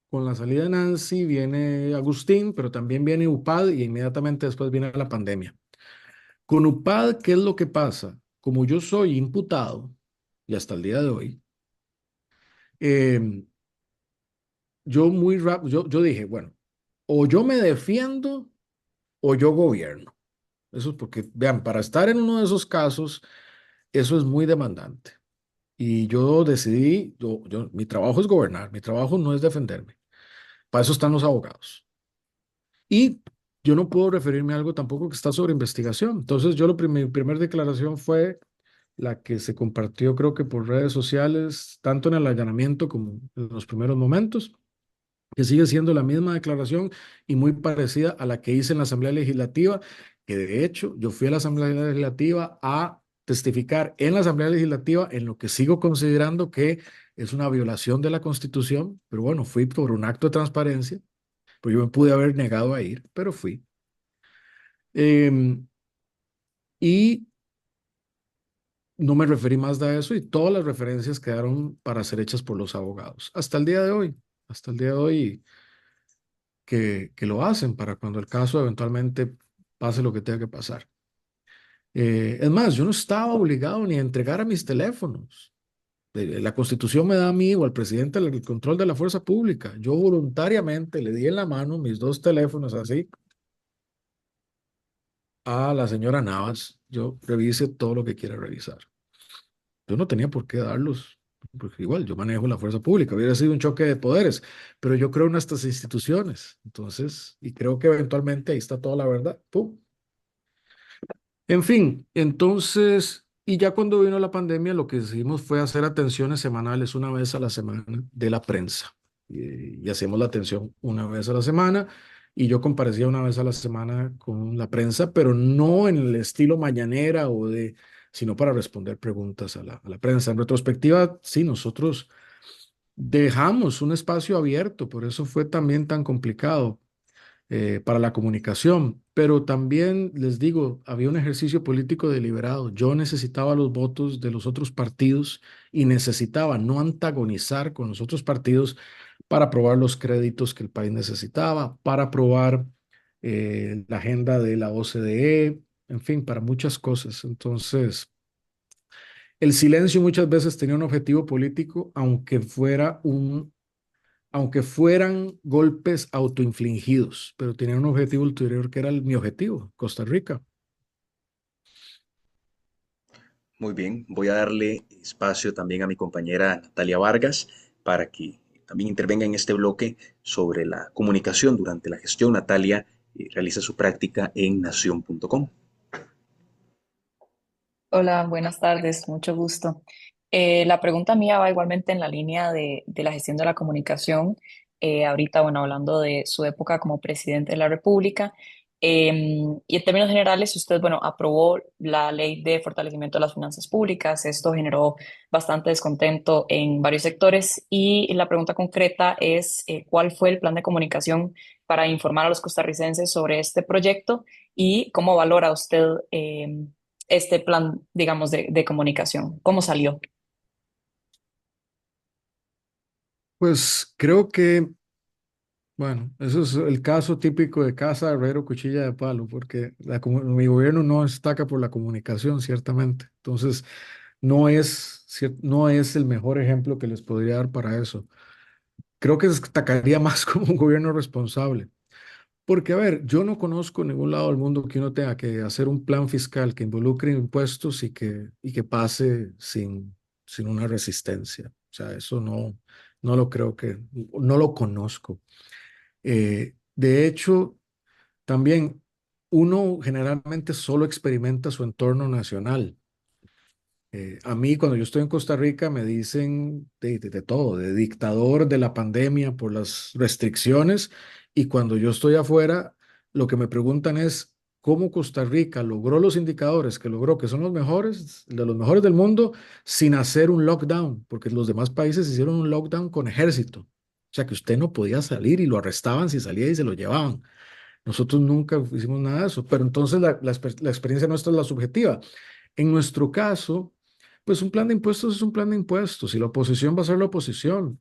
con la salida de Nancy, viene Agustín, pero también viene UPAD y inmediatamente después viene la pandemia. Con UPAD, ¿qué es lo que pasa? Como yo soy imputado, y hasta el día de hoy, eh, yo muy rápido, yo dije, bueno, o yo me defiendo o yo gobierno. Eso es porque, vean, para estar en uno de esos casos, eso es muy demandante. Y yo decidí, mi trabajo es gobernar, mi trabajo no es defenderme. Para eso están los abogados. Y yo no puedo referirme a algo tampoco que está sobre investigación. Entonces, mi primera declaración fue la que se compartió, creo que por redes sociales, tanto en el allanamiento como en los primeros momentos, que sigue siendo la misma declaración y muy parecida a la que hice en la Asamblea Legislativa, que de hecho yo fui a la Asamblea Legislativa a testificar en la Asamblea Legislativa en lo que sigo considerando que es una violación de la Constitución, pero bueno, fui por un acto de transparencia, pues yo me pude haber negado a ir, pero fui. Y no me referí más a eso y todas las referencias quedaron para ser hechas por los abogados. Hasta el día de hoy que lo hacen para cuando el caso eventualmente pase lo que tenga que pasar. Es más, yo no estaba obligado ni a entregar a mis teléfonos. La Constitución me da a mí o al presidente el control de la fuerza pública. Yo voluntariamente le di en la mano mis dos teléfonos así a la señora Navas. Yo revise todo lo que quiera revisar. Yo no tenía por qué darlos, porque igual yo manejo la fuerza pública, hubiera sido un choque de poderes, pero yo creo en estas instituciones, entonces, y creo que eventualmente ahí está toda la verdad. ¡Pum! En fin, entonces, y ya cuando vino la pandemia, lo que decidimos fue hacer atenciones semanales una vez a la semana de la prensa. Y hacemos la atención una vez a la semana. Y yo comparecía una vez a la semana con la prensa, pero no en el estilo mañanera o de sino para responder preguntas a la prensa. En retrospectiva, sí, nosotros dejamos un espacio abierto, por eso fue también tan complicado para la comunicación, pero también les digo, había un ejercicio político deliberado. Yo necesitaba los votos de los otros partidos y necesitaba no antagonizar con los otros partidos para aprobar los créditos que el país necesitaba, para aprobar la agenda de la OCDE, en fin, para muchas cosas. Entonces, el silencio muchas veces tenía un objetivo político, aunque fueran golpes autoinfligidos, pero tenían un objetivo ulterior que era mi objetivo, Costa Rica. Muy bien, voy a darle espacio también a mi compañera Natalia Vargas para que también intervenga en este bloque sobre la comunicación durante la gestión. Natalia realiza su práctica en nación.com. Hola, buenas tardes, mucho gusto. La pregunta mía va igualmente en la línea de la gestión de la comunicación. Ahorita, bueno, hablando de su época como presidente de la República, y en términos generales, usted, bueno, aprobó la ley de fortalecimiento de las finanzas públicas. Esto generó bastante descontento en varios sectores y la pregunta concreta es, ¿cuál fue el plan de comunicación para informar a los costarricenses sobre este proyecto y cómo valora usted? Este plan, digamos, de comunicación? ¿Cómo salió? Pues creo que, bueno, eso es el caso típico de casa, herrero, cuchilla de palo, porque mi gobierno no destaca por la comunicación, ciertamente. Entonces, no es el mejor ejemplo que les podría dar para eso. Creo que destacaría más como un gobierno responsable. Porque, a ver, yo no conozco ningún lado del mundo que uno tenga que hacer un plan fiscal que involucre impuestos y que pase sin una resistencia. O sea, eso no lo creo no lo conozco. De hecho, también uno generalmente solo experimenta su entorno nacional. A mí, cuando yo estoy en Costa Rica, me dicen de todo, de dictador de la pandemia por las restricciones, y cuando yo estoy afuera, lo que me preguntan es cómo Costa Rica logró los indicadores que logró, que son los mejores, de los mejores del mundo, sin hacer un lockdown, porque los demás países hicieron un lockdown con ejército. O sea, que usted no podía salir y lo arrestaban si salía y se lo llevaban. Nosotros nunca hicimos nada de eso, pero entonces la experiencia nuestra es la subjetiva. En nuestro caso, pues un plan de impuestos es un plan de impuestos y la oposición va a ser la oposición.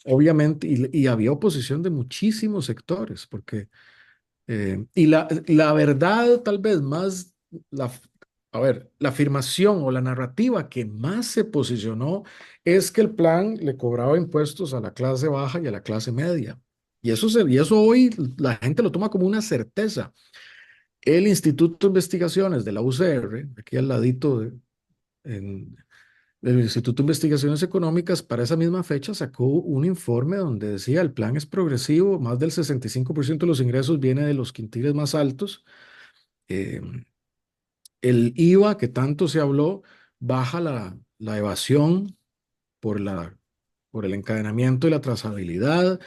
Obviamente, y había oposición de muchísimos sectores, porque, y la verdad tal vez más, la, a ver, la afirmación o la narrativa que más se posicionó es que el plan le cobraba impuestos a la clase baja y a la clase media. Y eso hoy la gente lo toma como una certeza. El Instituto de Investigaciones de la UCR, aquí al ladito en, del Instituto de Investigaciones Económicas, para esa misma fecha sacó un informe donde decía el plan es progresivo, más del 65% de los ingresos viene de los quintiles más altos. Eh, el IVA, que tanto se habló, baja la evasión por por el encadenamiento y la trazabilidad.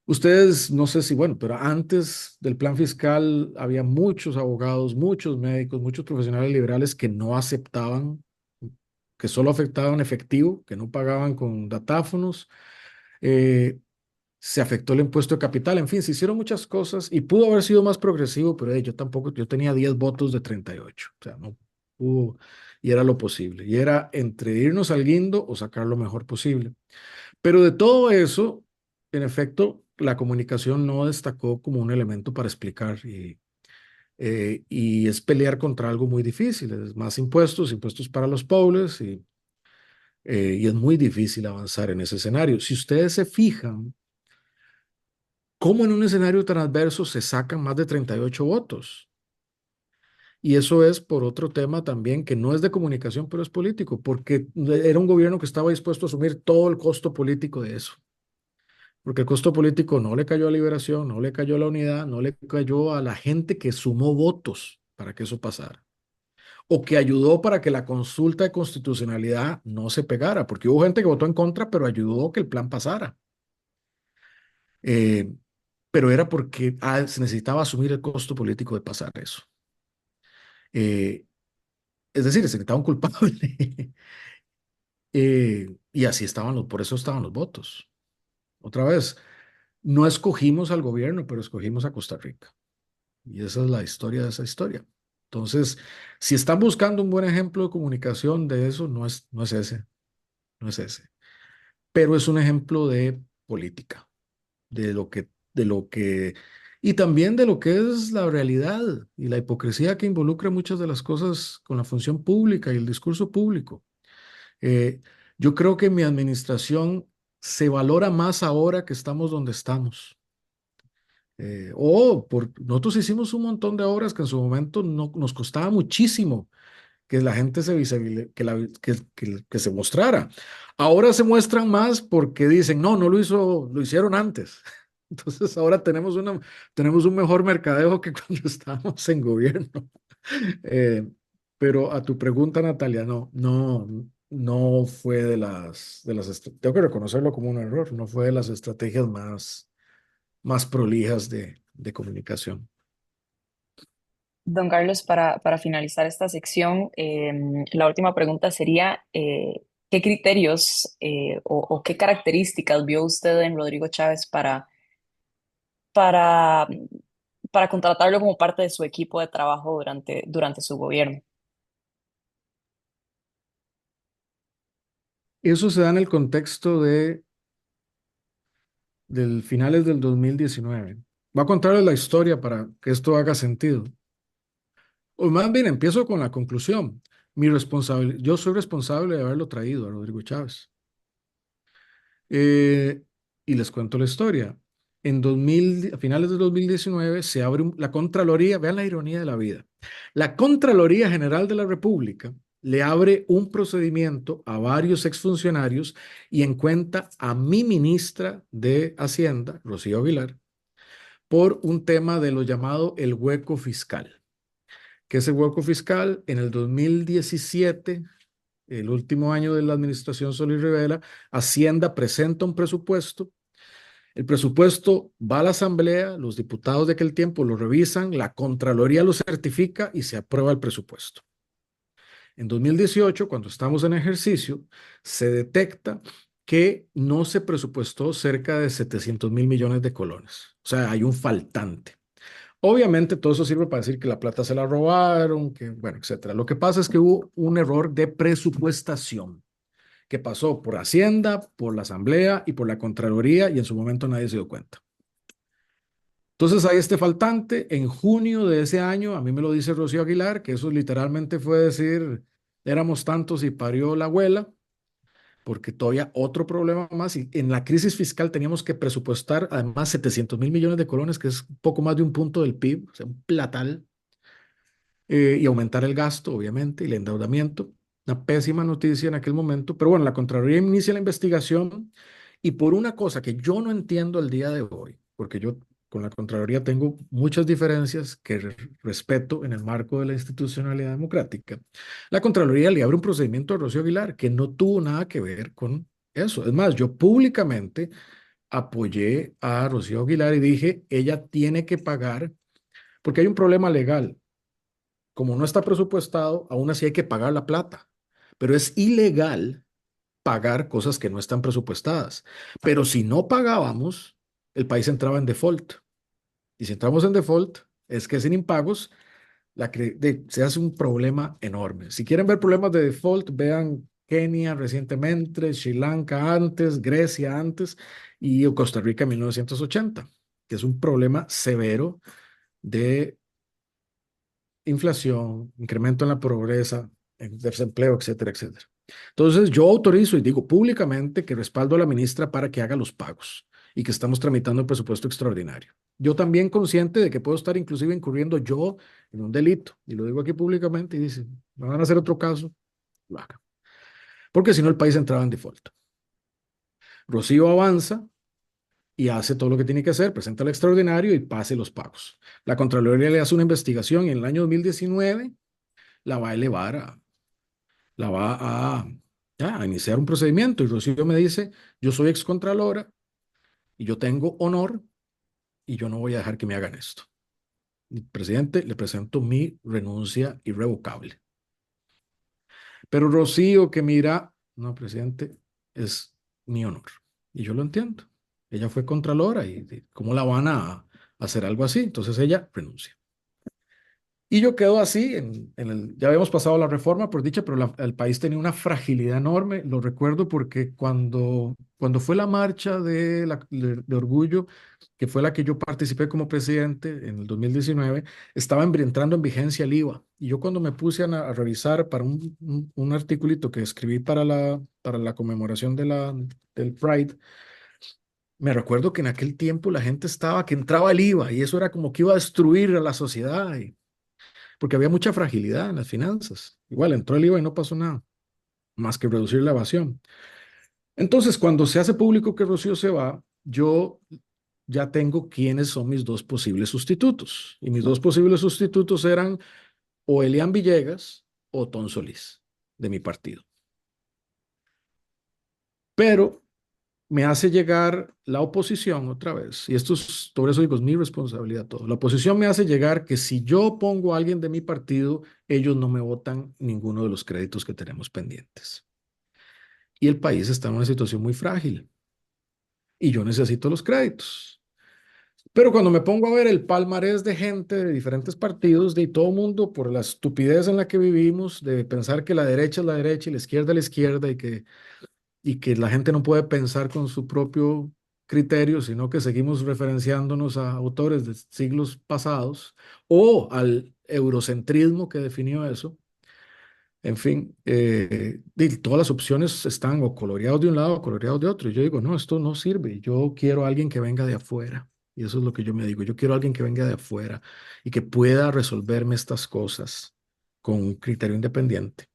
Ustedes, no sé si, bueno, pero antes del plan fiscal había muchos abogados, muchos médicos, muchos profesionales liberales que no aceptaban, que solo afectaban efectivo, que no pagaban con datáfonos. Eh, Se afectó el impuesto de capital, en fin, se hicieron muchas cosas y pudo haber sido más progresivo, pero yo tampoco, yo tenía 10 votos de 38, o sea, no pudo, y era lo posible, y era entre irnos al guindo o sacar lo mejor posible. Pero de todo eso, en efecto, la comunicación no destacó como un elemento para explicar y es pelear contra algo muy difícil, es más impuestos, impuestos para los pobres y es muy difícil avanzar en ese escenario. Si ustedes se fijan, cómo en un escenario tan adverso se sacan más de 38 votos. Y eso es por otro tema también que no es de comunicación, pero es político, porque era un gobierno que estaba dispuesto a asumir todo el costo político de eso. Porque el costo político no le cayó a Liberación, no le cayó a la Unidad, no le cayó a la gente que sumó votos para que eso pasara. O que ayudó para que la consulta de constitucionalidad no se pegara, porque hubo gente que votó en contra, pero ayudó que el plan pasara. Eh, pero era porque se necesitaba asumir el costo político de pasar eso. Eh, Es decir, se necesitaba un culpable. Y así estaban por eso estaban los votos. Otra vez, no escogimos al gobierno, pero escogimos a Costa Rica. Y esa es la historia de esa historia. Entonces, si están buscando un buen ejemplo de comunicación de eso, no es ese, no es ese. Pero es un ejemplo de política, de lo que, y también de lo que es la realidad y la hipocresía que involucra muchas de las cosas con la función pública y el discurso público. Eh, yo creo que mi administración se valora más ahora que estamos donde estamos. Nosotros hicimos un montón de obras que en su momento no, nos costaba muchísimo que la gente que se mostrara. Ahora se muestran más porque dicen, no, no lo hizo, lo hicieron antes. Entonces ahora tenemos un mejor mercadeo que cuando estábamos en gobierno. Eh, pero a tu pregunta, Natalia, no fue tengo que reconocerlo como un error, no fue de las estrategias más prolijas de comunicación. Don Carlos, para finalizar esta sección, la última pregunta sería, ¿qué criterios o qué características vio usted en Rodrigo Chávez para, para contratarlo como parte de su equipo de trabajo durante su gobierno? Eso se da en el contexto del finales del 2019. Voy a contarles la historia para que esto haga sentido. O más bien, empiezo con la conclusión. Yo soy responsable de haberlo traído a Rodrigo Chávez. Eh, y les cuento la historia. A finales de 2019 se abre la Contraloría, vean la ironía de la vida. La Contraloría General de la República le abre un procedimiento a varios exfuncionarios y encuentra a mi ministra de Hacienda, Rocío Aguilar, por un tema de lo llamado el hueco fiscal. Que ese hueco fiscal en el 2017, el último año de la administración Solís Rivera, Hacienda presenta un presupuesto. El presupuesto va a la Asamblea, los diputados de aquel tiempo lo revisan, la Contraloría lo certifica y se aprueba el presupuesto. En 2018, cuando estamos en ejercicio, se detecta que no se presupuestó cerca de 700 mil millones de colones. O sea, hay un faltante. Obviamente, todo eso sirve para decir que la plata se la robaron, que, bueno, etcétera. Lo que pasa es que hubo un error de presupuestación que pasó por Hacienda, por la Asamblea y por la Contraloría y en su momento nadie se dio cuenta. Entonces hay este faltante. En junio de ese año, a mí me lo dice Rocío Aguilar, que eso literalmente fue decir, éramos tantos y parió la abuela, porque todavía otro problema más. Y en la crisis fiscal teníamos que presupuestar además 700 mil millones de colones, que es poco más de un punto del PIB, o sea, un platal, y aumentar el gasto, obviamente, y el endeudamiento. Una pésima noticia en aquel momento, pero bueno, la Contraloría inicia la investigación y por una cosa que yo no entiendo al día de hoy, porque yo con la Contraloría tengo muchas diferencias que respeto en el marco de la institucionalidad democrática, la Contraloría le abre un procedimiento a Rocío Aguilar que no tuvo nada que ver con eso. Es más, yo públicamente apoyé a Rocío Aguilar y dije, ella tiene que pagar, porque hay un problema legal. Como no está presupuestado, aún así hay que pagar la plata, pero es ilegal pagar cosas que no están presupuestadas. Pero si no pagábamos, el país entraba en default. Y si entramos en default, es que sin impagos se hace un problema enorme. Si quieren ver problemas de default, vean Kenia recientemente, Sri Lanka antes, Grecia antes y Costa Rica en 1980, que es un problema severo de inflación, incremento en la pobreza, en desempleo, etcétera, etcétera. Entonces, yo autorizo y digo públicamente que respaldo a la ministra para que haga los pagos y que estamos tramitando el presupuesto extraordinario. Yo también consciente de que puedo estar inclusive incurriendo yo en un delito, y lo digo aquí públicamente, y dice, ¿me van a hacer otro caso? Lo haga. Porque si no, el país entraba en default. Rocío avanza y hace todo lo que tiene que hacer, presenta el extraordinario y pase los pagos. La Contraloría le hace una investigación y en el año 2019 la va a elevar la va a iniciar un procedimiento. Y Rocío me dice, yo soy excontralora y yo tengo honor y yo no voy a dejar que me hagan esto. Presidente, le presento mi renuncia irrevocable. Pero Rocío, que mira, no, presidente, es mi honor. Y yo lo entiendo. Ella fue contralora y ¿cómo la van a hacer algo así? Entonces ella renuncia. Y yo quedo así, ya habíamos pasado la reforma, por dicha, pero el país tenía una fragilidad enorme. Lo recuerdo porque cuando fue la marcha de orgullo, que fue la que yo participé como presidente en el 2019, estaba entrando en vigencia el IVA. Y yo cuando me puse a revisar para un articulito que escribí para la conmemoración del Pride, me recuerdo que en aquel tiempo la gente estaba que entraba el IVA y eso era como que iba a destruir a la sociedad. Porque había mucha fragilidad en las finanzas. Igual entró el IVA y no pasó nada, más que reducir la evasión. Entonces, cuando se hace público que Rocío se va, yo ya tengo quiénes son mis dos posibles sustitutos. Y mis dos posibles sustitutos eran o Elian Villegas o Ton Solís, de mi partido. Pero me hace llegar la oposición otra vez, y por eso digo, es mi responsabilidad todo. La oposición me hace llegar que si yo pongo a alguien de mi partido, ellos no me votan ninguno de los créditos que tenemos pendientes. Y el país está en una situación muy frágil y yo necesito los créditos. Pero cuando me pongo a ver el palmarés de gente de diferentes partidos, de todo mundo, por la estupidez en la que vivimos, de pensar que la derecha es la derecha y la izquierda es la izquierda y que la gente no puede pensar con su propio criterio, sino que seguimos referenciándonos a autores de siglos pasados o al eurocentrismo que definió eso. En fin, y todas las opciones están o coloreados de un lado o coloreados de otro. Y yo digo, no, esto no sirve. Yo quiero a alguien que venga de afuera. Y eso es lo que yo me digo. Yo quiero a alguien que venga de afuera y que pueda resolverme estas cosas con un criterio independiente.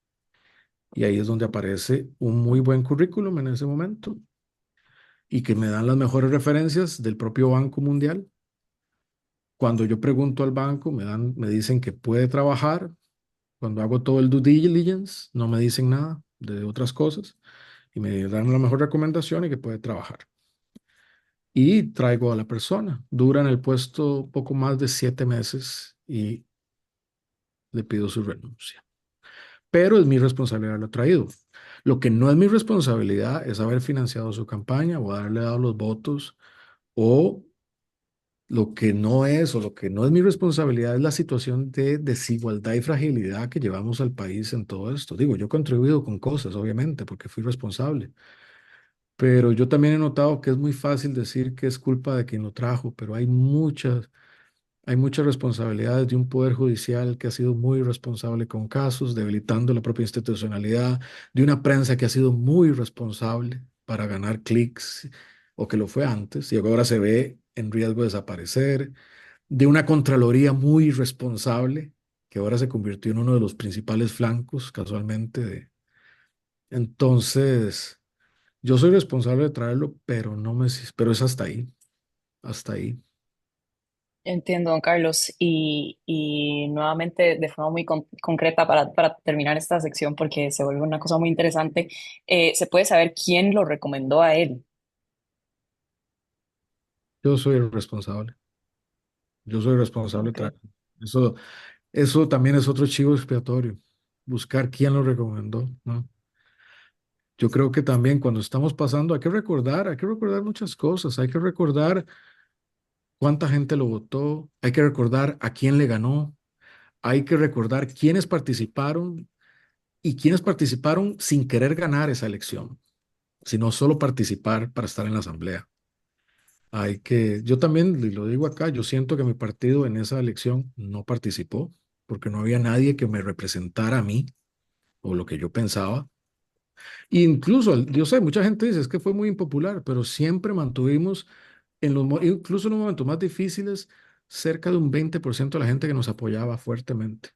Y ahí es donde aparece un muy buen currículum en ese momento y que me dan las mejores referencias del propio Banco Mundial. Cuando yo pregunto al banco, me dicen que puede trabajar. Cuando hago todo el due diligence, no me dicen nada de otras cosas y me dan la mejor recomendación y que puede trabajar. Y traigo a la persona. Dura en el puesto poco más de 7 meses y le pido su renuncia. Pero es mi responsabilidad haberlo traído. Lo que no es mi responsabilidad es haber financiado su campaña o haberle dado los votos, o lo que no es o lo que no es mi responsabilidad es la situación de desigualdad y fragilidad que llevamos al país en todo esto. Digo, yo he contribuido con cosas, obviamente, porque fui responsable, pero yo también he notado que es muy fácil decir que es culpa de quien lo trajo, pero hay muchas responsabilidades de un poder judicial que ha sido muy responsable con casos, debilitando la propia institucionalidad, de una prensa que ha sido muy responsable para ganar clics, o que lo fue antes, y ahora se ve en riesgo de desaparecer, de una Contraloría muy responsable, que ahora se convirtió en uno de los principales flancos, casualmente. Entonces, yo soy responsable de traerlo, pero es hasta ahí. Entiendo, don Carlos. Y nuevamente, de forma muy concreta, para terminar esta sección, porque se vuelve una cosa muy interesante, ¿se puede saber quién lo recomendó a él? Yo soy el responsable. Yo soy responsable de Ok. traerlo. Eso también es otro chivo expiatorio, buscar quién lo recomendó, ¿no? Yo creo que también cuando estamos pasando hay que recordar muchas cosas, hay que recordar cuánta gente lo votó, hay que recordar a quién le ganó, hay que recordar quiénes participaron y quiénes participaron sin querer ganar esa elección, sino solo participar para estar en la asamblea. Yo también lo digo acá, yo siento que mi partido en esa elección no participó porque no había nadie que me representara a mí o lo que yo pensaba. Incluso, yo sé, mucha gente dice, es que fue muy impopular, pero siempre mantuvimos, incluso en los momentos más difíciles, cerca de un 20% de la gente que nos apoyaba fuertemente.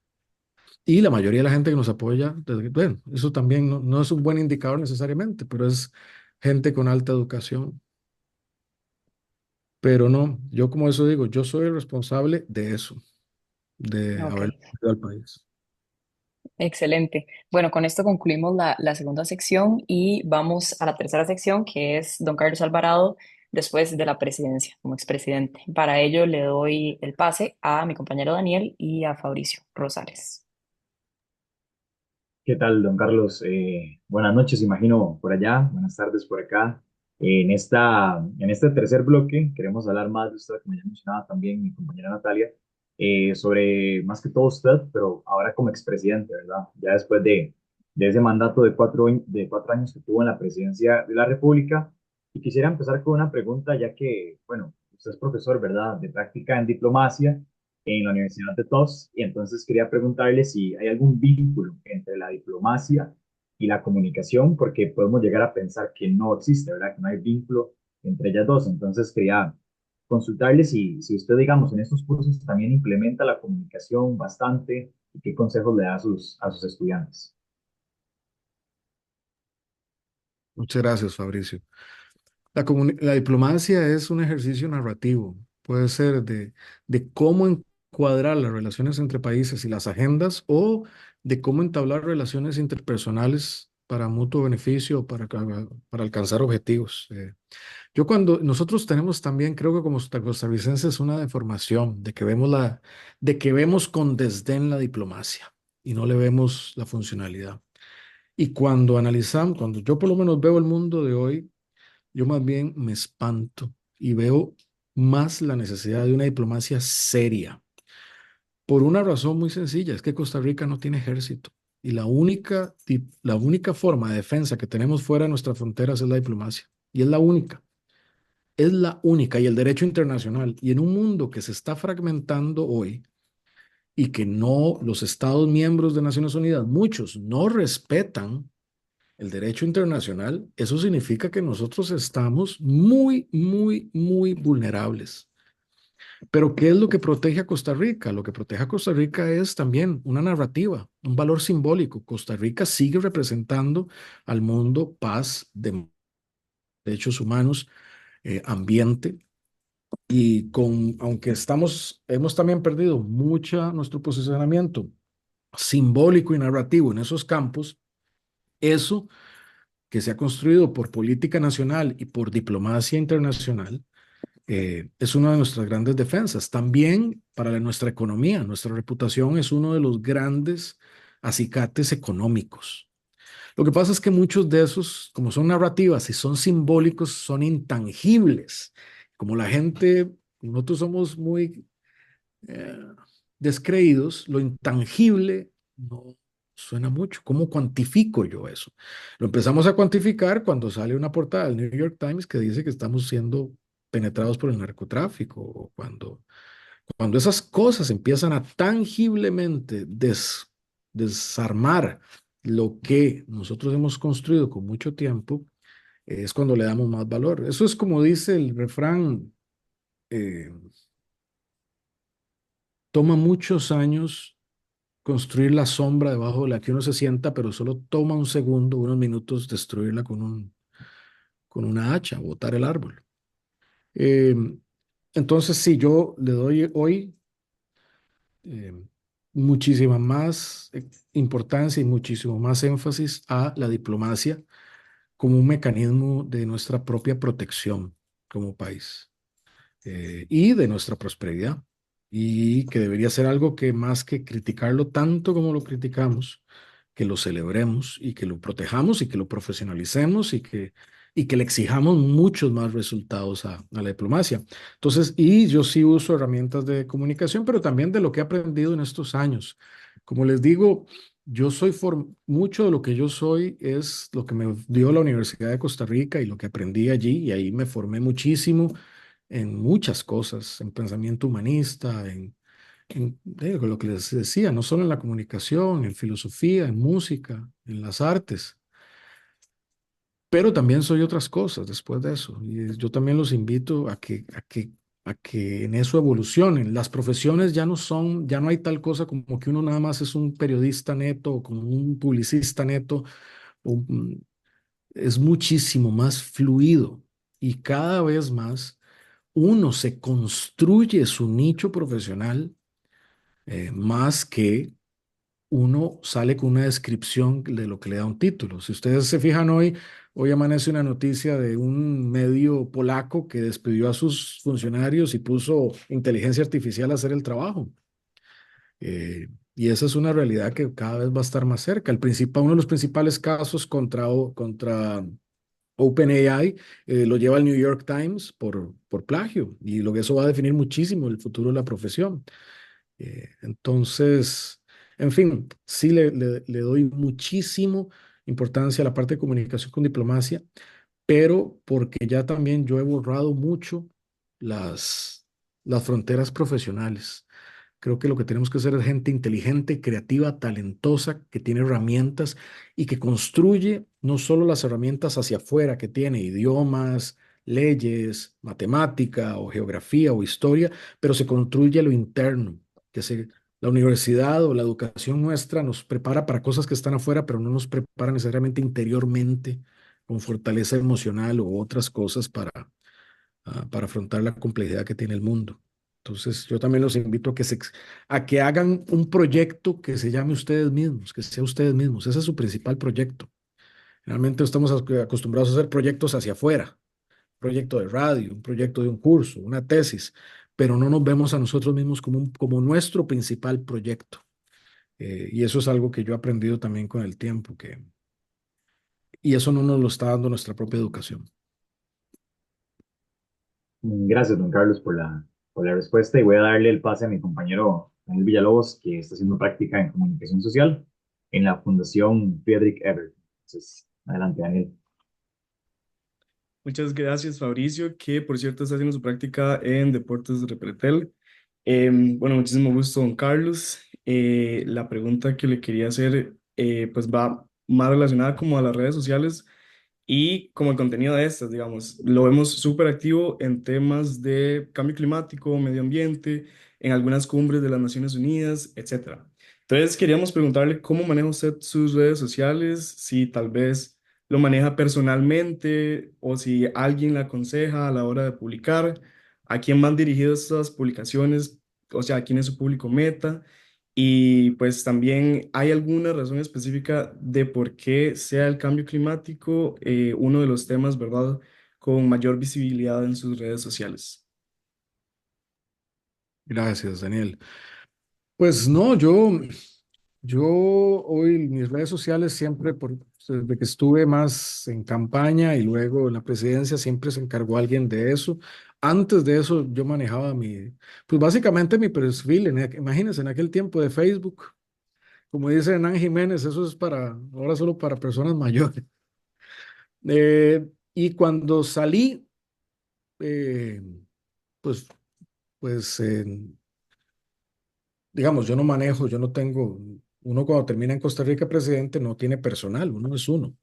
Y la mayoría de la gente que nos apoya, bueno, eso también no es un buen indicador necesariamente, pero es gente con alta educación. Pero no, yo como eso digo, yo soy el responsable de eso, de Ok. haber ido al país. Excelente. Bueno, con esto concluimos la segunda sección y vamos a la tercera sección, que es don Carlos Alvarado después de la presidencia como expresidente. Para ello le doy el pase a mi compañero Daniel y a Fabricio Rosales. ¿Qué tal, don Carlos? Buenas noches, imagino, por allá, buenas tardes por acá. En este tercer bloque queremos hablar más de usted, como ya mencionaba también mi compañera Natalia, sobre más que todo usted, pero ahora como expresidente, ¿verdad? Ya después de ese mandato de 4 años que tuvo en la presidencia de la República. Y quisiera empezar con una pregunta, ya que, bueno, usted es profesor, ¿verdad?, de práctica en diplomacia en la Universidad de Tufts, y entonces quería preguntarle si hay algún vínculo entre la diplomacia y la comunicación, porque podemos llegar a pensar que no existe, ¿verdad? Que no hay vínculo entre ellas dos. Entonces quería consultarle si usted, digamos, en estos cursos también implementa la comunicación bastante y qué consejos le da a sus estudiantes. Muchas gracias, Fabricio. La diplomacia es un ejercicio narrativo. Puede ser de cómo encuadrar las relaciones entre países y las agendas o de cómo entablar relaciones interpersonales para mutuo beneficio o para alcanzar objetivos. Yo cuando nosotros tenemos también, creo que como costarricenses, una deformación de que vemos con desdén la diplomacia y no le vemos la funcionalidad. Y cuando analizamos, cuando yo por lo menos veo el mundo de hoy, yo más bien me espanto y veo más la necesidad de una diplomacia seria, por una razón muy sencilla, es que Costa Rica no tiene ejército y la única forma de defensa que tenemos fuera de nuestras fronteras es la diplomacia. Y es la única, y el derecho internacional. Y en un mundo que se está fragmentando hoy y que no, los Estados miembros de Naciones Unidas, muchos no respetan el derecho internacional, eso significa que nosotros estamos muy, muy, muy vulnerables. Pero ¿qué es lo que protege a Costa Rica? Lo que protege a Costa Rica es también una narrativa, un valor simbólico. Costa Rica sigue representando al mundo paz, derechos humanos, ambiente, y aunque hemos también perdido nuestro posicionamiento simbólico y narrativo en esos campos, eso que se ha construido por política nacional y por diplomacia internacional, es una de nuestras grandes defensas. También para nuestra economía, nuestra reputación es uno de los grandes acicates económicos. Lo que pasa es que muchos de esos, como son narrativas y son simbólicos, son intangibles. Como nosotros somos muy eh, descreídos, lo intangible no suena mucho. ¿Cómo cuantifico yo eso? Lo empezamos a cuantificar cuando sale una portada del New York Times que dice que estamos siendo penetrados por el narcotráfico, o cuando esas cosas empiezan a tangiblemente desarmar lo que nosotros hemos construido con mucho tiempo, es cuando le damos más valor. Eso es como dice el refrán, eh, toma muchos años construir la sombra debajo de la que uno se sienta, pero solo toma un segundo, unos minutos destruirla con una hacha, botar el árbol. Eh, entonces, sí, yo le doy hoy eh, muchísima más importancia y muchísimo más énfasis a la diplomacia como un mecanismo de nuestra propia protección como país, y de nuestra prosperidad, y que debería ser algo que más que criticarlo tanto como lo criticamos, que lo celebremos y que lo protejamos y que lo profesionalicemos y que le exijamos muchos más resultados a la diplomacia. Entonces, y yo sí uso herramientas de comunicación, pero también de lo que he aprendido en estos años. Como les digo, mucho de lo que yo soy es lo que me dio la Universidad de Costa Rica y lo que aprendí allí, y ahí me formé muchísimo en muchas cosas, en pensamiento humanista, lo que les decía, no solo en la comunicación, en filosofía, en música, en las artes, pero también soy otras cosas después de eso. Y yo también los invito a que en eso evolucionen. Las profesiones ya no hay tal cosa como que uno nada más es un periodista neto o como un publicista neto. o, mm, es muchísimo más fluido, y cada vez más uno se construye su nicho profesional, más que uno sale con una descripción de lo que le da un título. Si ustedes se fijan hoy amanece una noticia de un medio polaco que despidió a sus funcionarios y puso inteligencia artificial a hacer el trabajo. Y esa es una realidad que cada vez va a estar más cerca. Uno de los principales casos contra OpenAI lo lleva el New York Times por plagio y lo que eso va a definir muchísimo el futuro de la profesión. Entonces, en fin, sí le doy muchísimo importancia a la parte de comunicación con diplomacia, pero porque ya también yo he borrado mucho las fronteras profesionales. Creo que lo que tenemos que hacer es gente inteligente, creativa, talentosa, que tiene herramientas y que construye no solo las herramientas hacia afuera que tiene, idiomas, leyes, matemática o geografía o historia, pero se construye lo interno, la universidad o la educación nuestra nos prepara para cosas que están afuera, pero no nos prepara necesariamente interiormente con fortaleza emocional o otras cosas para afrontar la complejidad que tiene el mundo. Entonces, yo también los invito a que hagan un proyecto que se llame ustedes mismos, que sea ustedes mismos. Ese es su principal proyecto. Realmente estamos acostumbrados a hacer proyectos hacia afuera, un proyecto de radio, un proyecto de un curso, una tesis, pero no nos vemos a nosotros mismos como nuestro principal proyecto. Y eso es algo que yo he aprendido también con el tiempo, y eso no nos lo está dando nuestra propia educación. Gracias, don Carlos, por la respuesta y voy a darle el pase a mi compañero Daniel Villalobos, que está haciendo práctica en comunicación social en la Fundación Friedrich Ebert. Entonces, adelante, Daniel. Muchas gracias, Fabricio, que por cierto está haciendo su práctica en Deportes de Repretel. Bueno, muchísimo gusto, don Carlos. La pregunta que le quería hacer pues va más relacionada como a las redes sociales y como el contenido de estas, digamos. Lo vemos súper activo en temas de cambio climático, medio ambiente, en algunas cumbres de las Naciones Unidas, etcétera. Entonces, queríamos preguntarle cómo maneja usted sus redes sociales, si tal vez lo maneja personalmente o si alguien le aconseja a la hora de publicar, a quién van dirigidas estas publicaciones, o sea, a quién es su público meta. Y pues también hay alguna razón específica de por qué sea el cambio climático uno de los temas, ¿verdad?, con mayor visibilidad en sus redes sociales. Gracias, Daniel. Pues no, yo hoy mis redes sociales siempre, desde que estuve más en campaña y luego en la presidencia, siempre se encargó alguien de eso. Antes de eso yo manejaba pues básicamente mi perfil, imagínense, en aquel tiempo de Facebook, como dice Hernán Jiménez, eso es ahora solo para personas mayores. Y cuando salí, eh, pues, pues, digamos, yo no manejo, yo no tengo, uno cuando termina en Costa Rica presidente no tiene personal, uno es uno,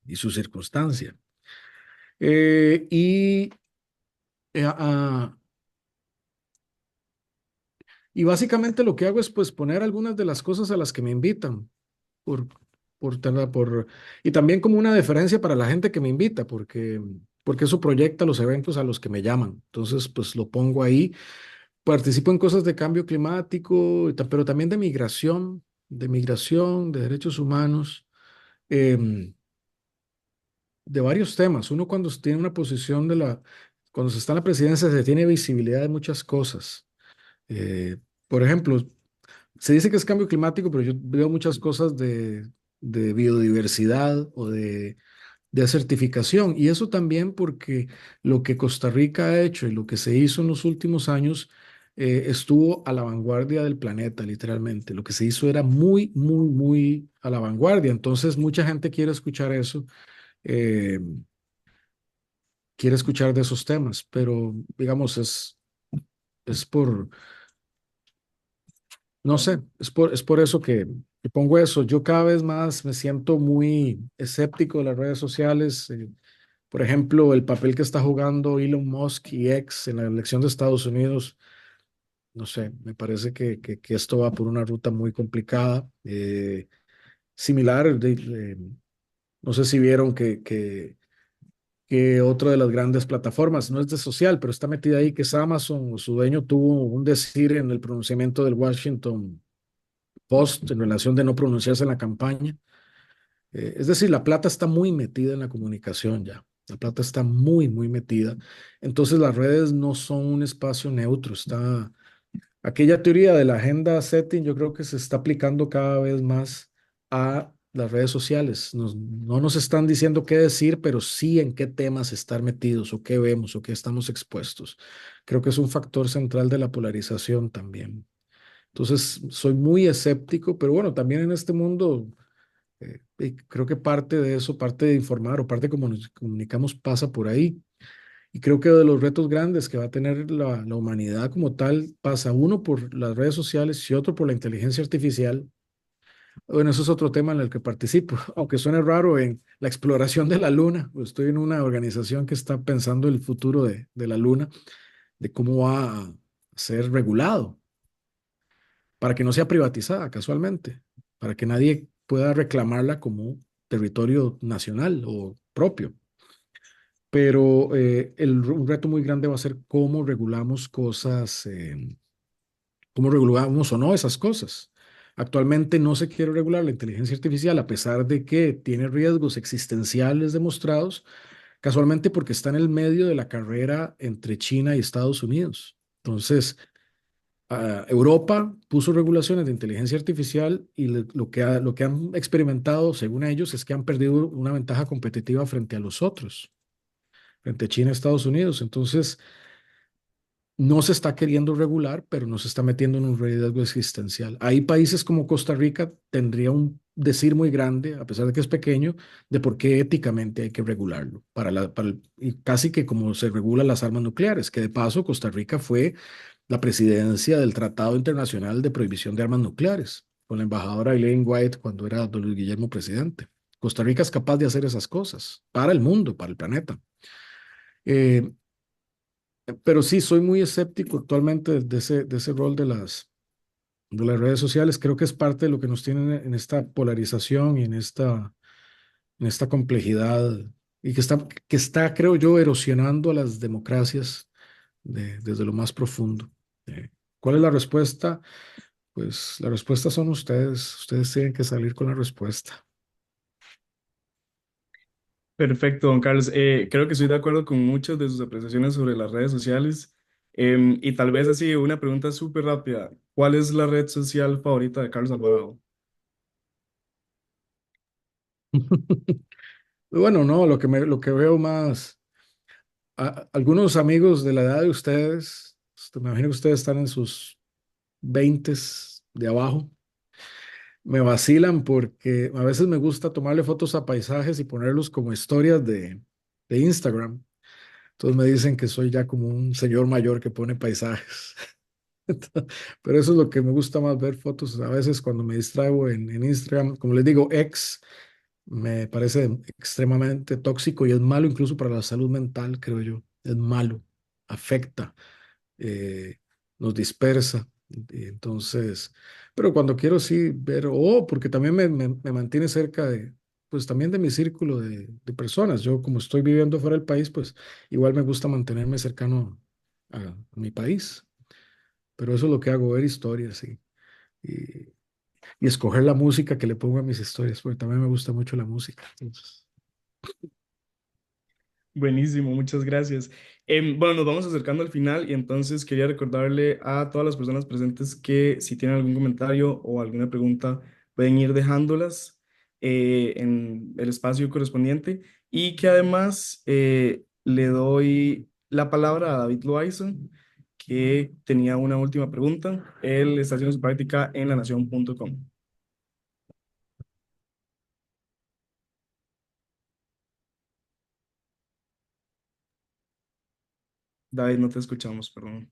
y su circunstancia. Eh, y, eh, ah, y básicamente lo que hago es pues poner algunas de las cosas a las que me invitan, por, y también como una deferencia para la gente que me invita, porque eso proyecta los eventos a los que me llaman. Entonces, pues lo pongo ahí. Participo en cosas de cambio climático, pero también de derechos humanos, em, de varios temas. Uno cuando tiene una posición cuando se está en la presidencia se tiene visibilidad de muchas cosas. Eh, por ejemplo, se dice que es cambio climático, pero yo veo muchas cosas de biodiversidad o de desertificación. Y eso también porque lo que Costa Rica ha hecho y lo que se hizo en los últimos años estuvo a la vanguardia del planeta, literalmente. Lo que se hizo era muy, muy, muy a la vanguardia. Entonces, mucha gente eh, quiere escuchar de esos temas, pero digamos, es por, no sé, es por eso que pongo eso. Yo cada vez más me siento muy escéptico de las redes sociales. Por ejemplo, el papel que está jugando Elon Musk y X en la elección de Estados Unidos, no sé, me parece que esto va por una ruta muy complicada. Similar, no sé si vieron que otra de las grandes plataformas, no es de social, pero está metida ahí, que es Amazon, su dueño tuvo un decir en el pronunciamiento del Washington Post en relación de no pronunciarse en la campaña. Es decir, la plata está muy metida en la comunicación ya. La plata está muy, muy metida. Entonces las redes no son un espacio neutro. aquella teoría de la agenda setting yo creo que se está aplicando cada vez más a las redes sociales. No nos están diciendo qué decir, pero sí en qué temas estar metidos o qué vemos o qué estamos expuestos. Creo que es un factor central de la polarización también. Entonces, soy muy escéptico, pero bueno, también en este mundo y creo que parte de eso, parte de informar o parte de cómo nos comunicamos pasa por ahí. Y creo que de los retos grandes que va a tener la humanidad como tal, pasa uno por las redes sociales y otro por la inteligencia artificial. Bueno, eso es otro tema en el que participo, aunque suene raro en la exploración de la luna. Pues estoy en una organización que está pensando el futuro de la luna, de cómo va a ser regulado para que no sea privatizada casualmente, para que nadie pueda reclamarla como territorio nacional o propio. Pero un reto muy grande va a ser cómo regulamos cosas, cómo regulamos o no esas cosas. Actualmente no se quiere regular la inteligencia artificial a pesar de que tiene riesgos existenciales demostrados, casualmente porque está en el medio de la carrera entre China y Estados Unidos. Entonces, Europa puso regulaciones de inteligencia artificial y lo que han experimentado, según ellos, es que han perdido una ventaja competitiva frente a los otros, frente a China y Estados Unidos. Entonces, no se está queriendo regular, pero no se está metiendo en un riesgo existencial. Hay países como Costa Rica, tendría un decir muy grande, a pesar de que es pequeño, de por qué éticamente hay que regularlo, y casi que como se regulan las armas nucleares, que de paso Costa Rica fue la presidencia del Tratado Internacional de Prohibición de Armas Nucleares, con la embajadora Elaine White cuando era don Luis Guillermo presidente. Costa Rica es capaz de hacer esas cosas para el mundo, para el planeta. Eh, pero sí, soy muy escéptico actualmente de ese rol de las redes sociales. Creo que es parte de lo que nos tiene en esta polarización y en esta complejidad y que está, creo yo, erosionando a las democracias desde lo más profundo. ¿Cuál es la respuesta? Pues la respuesta son ustedes. Ustedes tienen que salir con la respuesta. Perfecto, don Carlos. Creo que estoy de acuerdo con muchas de sus apreciaciones sobre las redes sociales. Y tal vez así, una pregunta súper rápida. ¿Cuál es la red social favorita de Carlos Alvarado? Bueno, no, lo que veo más, algunos amigos de la edad de ustedes, me imagino que ustedes están en sus veintes de abajo, me vacilan porque a veces me gusta tomarle fotos a paisajes y ponerlos como historias de Instagram. Entonces me dicen que soy ya como un señor mayor que pone paisajes. Pero eso es lo que me gusta más ver fotos. A veces cuando me distraigo en Instagram, como les digo, ex, me parece extremadamente tóxico y es malo incluso para la salud mental, creo yo. Es malo, afecta, eh, nos dispersa. Y entonces, pero cuando quiero sí ver, porque también me mantiene cerca pues también de mi círculo de personas. Yo como estoy viviendo fuera del país, pues igual me gusta mantenerme cercano a mi país. Pero eso es lo que hago, ver historias y, y escoger la música que le pongo a mis historias, porque también me gusta mucho la música. Entonces, Buenísimo, muchas gracias. Bueno, nos vamos acercando al final y entonces quería recordarle a todas las personas presentes que si tienen algún comentario o alguna pregunta pueden ir dejándolas en el espacio correspondiente y que además le doy la palabra a David Loaiza, que tenía una última pregunta. Él está haciendo su práctica en lanación.com. David, no te escuchamos, perdón.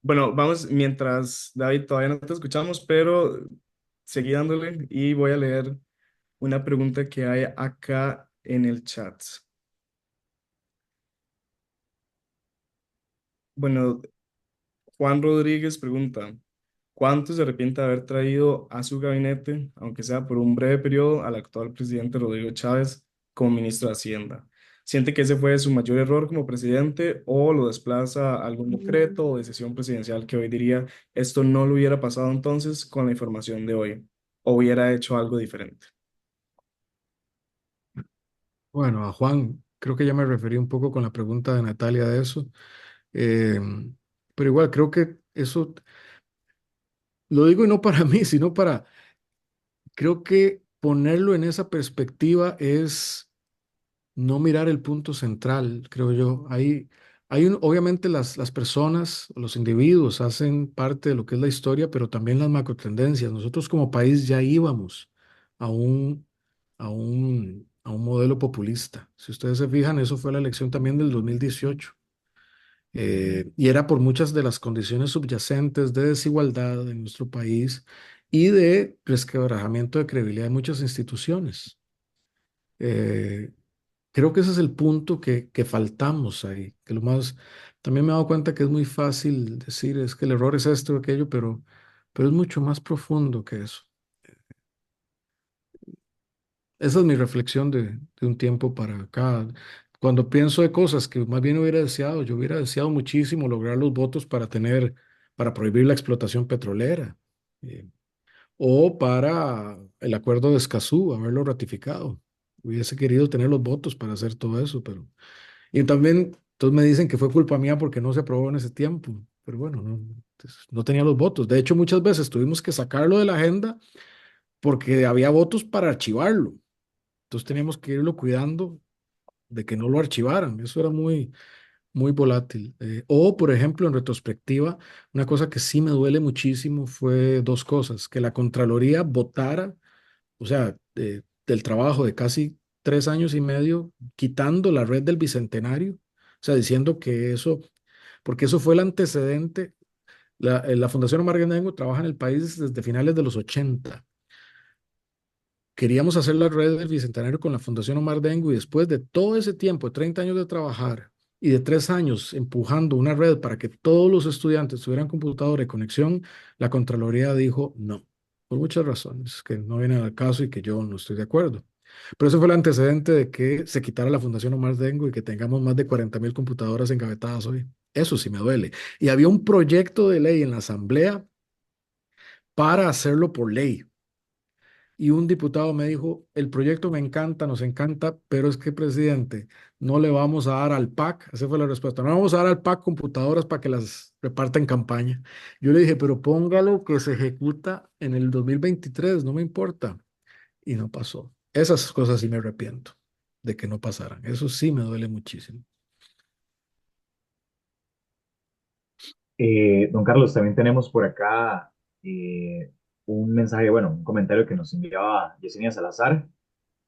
Bueno, vamos, mientras David todavía no te escuchamos, pero seguí dándole y voy a leer una pregunta que hay acá en el chat. Bueno, Juan Rodríguez pregunta, ¿cuánto se arrepiente de haber traído a su gabinete, aunque sea por un breve periodo, al actual presidente Rodrigo Chávez como ministro de Hacienda? ¿Siente que ese fue su mayor error como presidente o lo desplaza a algún decreto o decisión presidencial que hoy diría esto no lo hubiera pasado entonces con la información de hoy o hubiera hecho algo diferente? Bueno, a Juan, creo que ya me referí un poco con la pregunta de Natalia de eso. Eh, pero igual creo que eso, lo digo y no para mí, sino para, creo que ponerlo en esa perspectiva es no mirar el punto central, creo yo. Obviamente las personas, los individuos hacen parte de lo que es la historia, pero también las macrotendencias. Nosotros como país ya íbamos a a un modelo populista. Si ustedes se fijan, eso fue la elección también del 2018. Y era por muchas de las condiciones subyacentes de desigualdad en nuestro país y de resquebrajamiento de credibilidad de muchas instituciones. Eh, Creo que ese es el punto que faltamos ahí, que lo más, también me he dado cuenta que es muy fácil decir es que el error es esto o aquello, pero es mucho más profundo que eso. Esa es mi reflexión de un tiempo para acá. Cuando pienso de cosas que más bien hubiera deseado, yo hubiera deseado muchísimo lograr los votos para prohibir la explotación petrolera, eh, o para el acuerdo de Escazú, haberlo ratificado. Hubiese querido tener los votos para hacer todo eso, pero... Y también, todos me dicen que fue culpa mía porque no se aprobó en ese tiempo, pero bueno, no, pues, no tenía los votos. De hecho, muchas veces tuvimos que sacarlo de la agenda porque había votos para archivarlo. Entonces teníamos que irlo cuidando de que no lo archivaran. Eso era muy volátil. O, por ejemplo, en retrospectiva, una cosa que sí me duele muchísimo fue dos cosas: que la Contraloría votara, o sea, del trabajo de casi 3 años y medio, quitando la red del Bicentenario, o sea, diciendo que eso, porque eso fue el antecedente. La Fundación Omar Genengo trabaja en el país desde finales de los 80. Queríamos hacer la red del Bicentenario con la Fundación Omar Dengo y después de todo ese tiempo, 30 años de trabajar y de 3 años empujando una red para que todos los estudiantes tuvieran computadora y conexión, la Contraloría dijo no, por muchas razones que no vienen al caso y que yo no estoy de acuerdo. Pero eso fue el antecedente de que se quitara la Fundación Omar Dengo y que tengamos más de 40.000 computadoras engavetadas hoy. Eso sí me duele. Y había un proyecto de ley en la Asamblea para hacerlo por ley. Y un diputado me dijo, el proyecto me encanta, nos encanta, pero es que, presidente, no le vamos a dar al PAC, esa fue la respuesta, no vamos a dar al PAC computadoras para que las reparta en campaña. Yo le dije, pero póngalo que se ejecuta en el 2023, no me importa. Y no pasó. Esas cosas sí me arrepiento de que no pasaran. Eso sí me duele muchísimo. Don Carlos, también tenemos por acá un mensaje, bueno, un comentario que nos enviaba Yesenia Salazar,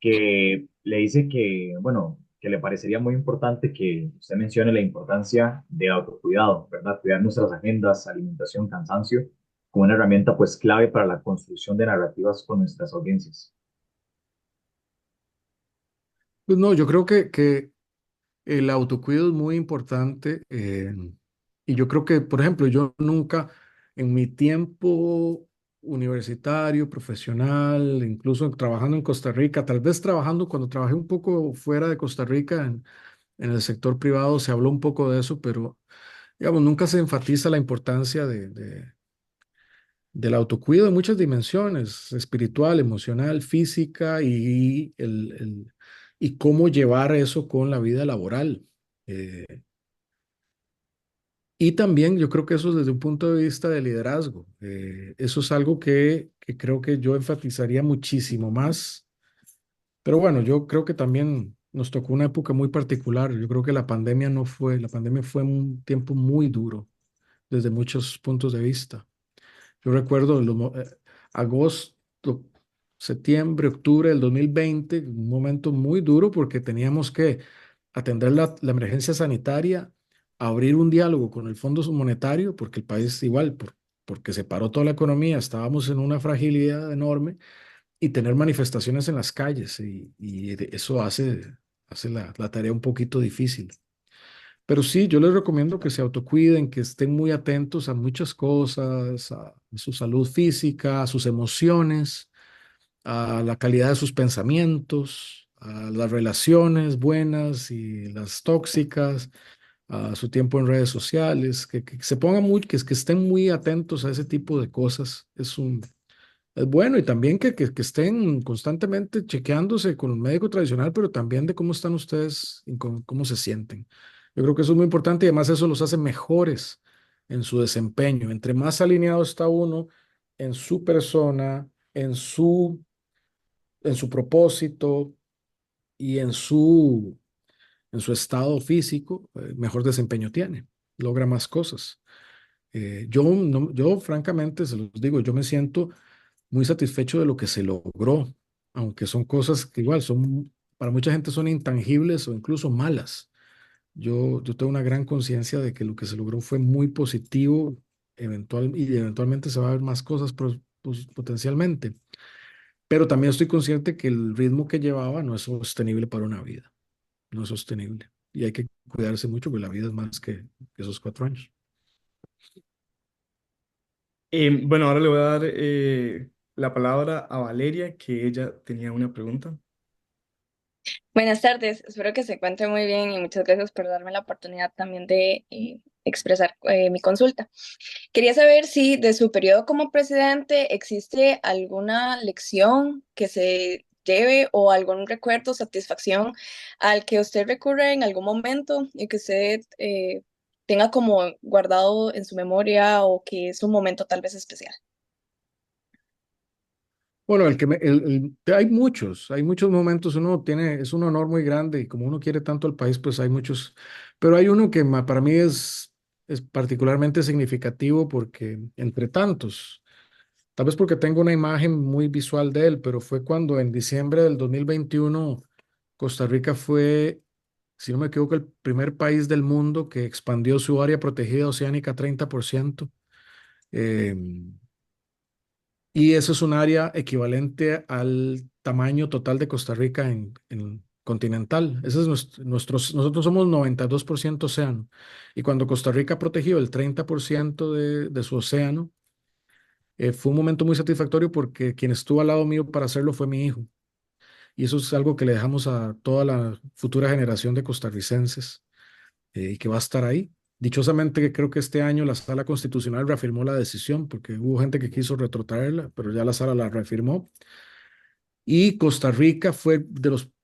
que le dice que, bueno, que le parecería muy importante que usted mencione la importancia de autocuidado, ¿verdad? Cuidar nuestras agendas, alimentación, cansancio, como una herramienta pues clave para la construcción de narrativas con nuestras audiencias. Pues no, yo creo que el autocuido es muy importante, y yo creo que, por ejemplo, yo nunca en mi tiempo universitario, profesional, incluso trabajando en Costa Rica, tal vez trabajando cuando trabajé un poco fuera de Costa Rica en el sector privado, se habló un poco de eso, pero digamos, nunca se enfatiza la importancia del autocuido en muchas dimensiones: espiritual, emocional, física y cómo llevar eso con la vida laboral. Eh, y también yo creo que eso desde un punto de vista de liderazgo. Eso es algo que creo que yo enfatizaría muchísimo más. Pero bueno, yo creo que también nos tocó una época muy particular. Yo creo que la pandemia fue un tiempo muy duro desde muchos puntos de vista. Yo recuerdo agosto, septiembre, octubre del 2020, un momento muy duro porque teníamos que atender la emergencia sanitaria, abrir un diálogo con el Fondo Monetario, porque el país igual, porque se paró toda la economía, estábamos en una fragilidad enorme, y tener manifestaciones en las calles, y eso hace la tarea un poquito difícil. Pero sí, yo les recomiendo que se autocuiden, que estén muy atentos a muchas cosas, a su salud física, a sus emociones, a la calidad de sus pensamientos, a las relaciones buenas y las tóxicas, a su tiempo en redes sociales, que se pongan muy, que estén muy atentos a ese tipo de cosas. Es bueno y también que estén constantemente chequeándose con un médico tradicional, pero también de cómo están ustedes y cómo se sienten. Yo creo que eso es muy importante y además eso los hace mejores en su desempeño. Entre más alineado está uno en su persona, en su propósito y en su estado físico, mejor desempeño tiene, logra más cosas. Yo, no, yo francamente, se los digo, yo me siento muy satisfecho de lo que se logró, aunque son cosas que igual son, para mucha gente son intangibles o incluso malas. Yo tengo una gran conciencia de que lo que se logró fue muy positivo y eventualmente se va a ver más cosas potencialmente. Pero también estoy consciente que el ritmo que llevaba no es sostenible para una vida, no es sostenible. Y hay que cuidarse mucho porque la vida es más que esos 4 años. Bueno, ahora le voy a dar la palabra a Valeria, que ella tenía una pregunta. Buenas tardes, espero que se encuentre muy bien y muchas gracias por darme la oportunidad también de expresar mi consulta. Quería saber si de su periodo como presidente existe alguna lección que se lleve o algún recuerdo, satisfacción al que usted recurre en algún momento y que usted tenga como guardado en su memoria o que es un momento tal vez especial. Bueno, hay muchos momentos, es un honor muy grande y como uno quiere tanto al país, pues hay muchos, pero hay uno que para mí es particularmente significativo porque entre tantos, tal vez porque tengo una imagen muy visual de él, pero fue cuando en diciembre del 2021 Costa Rica fue, si no me equivoco, el primer país del mundo que expandió su área protegida oceánica 30%. Eh, y eso es un área equivalente al tamaño total de Costa Rica en continental. Ese es nosotros somos 92% océano. Y cuando Costa Rica protegió el 30% de su océano, fue un momento muy satisfactorio porque quien estuvo al lado mío para hacerlo fue mi hijo. Y eso es algo que le dejamos a toda la futura generación de costarricenses y que va a estar ahí. Dichosamente, que creo que este año la Sala Constitucional reafirmó la decisión, porque hubo gente que quiso retrotraerla, pero ya la Sala la reafirmó. Y Costa Rica fue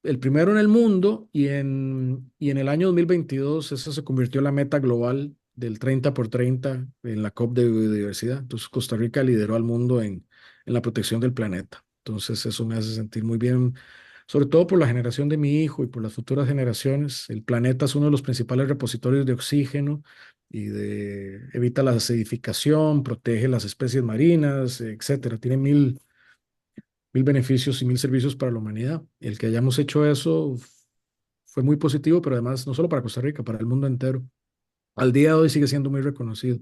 el primero en el mundo y en el año 2022 eso se convirtió en la meta global del 30 por 30 en la COP de biodiversidad. Entonces Costa Rica lideró al mundo en la protección del planeta. Entonces eso me hace sentir muy bien, sobre todo por la generación de mi hijo y por las futuras generaciones. El planeta es uno de los principales repositorios de oxígeno evita la acidificación, protege las especies marinas, etcétera. Tiene mil beneficios y mil servicios para la humanidad. El que hayamos hecho eso fue muy positivo, pero además no solo para Costa Rica, para el mundo entero. Al día de hoy sigue siendo muy reconocido.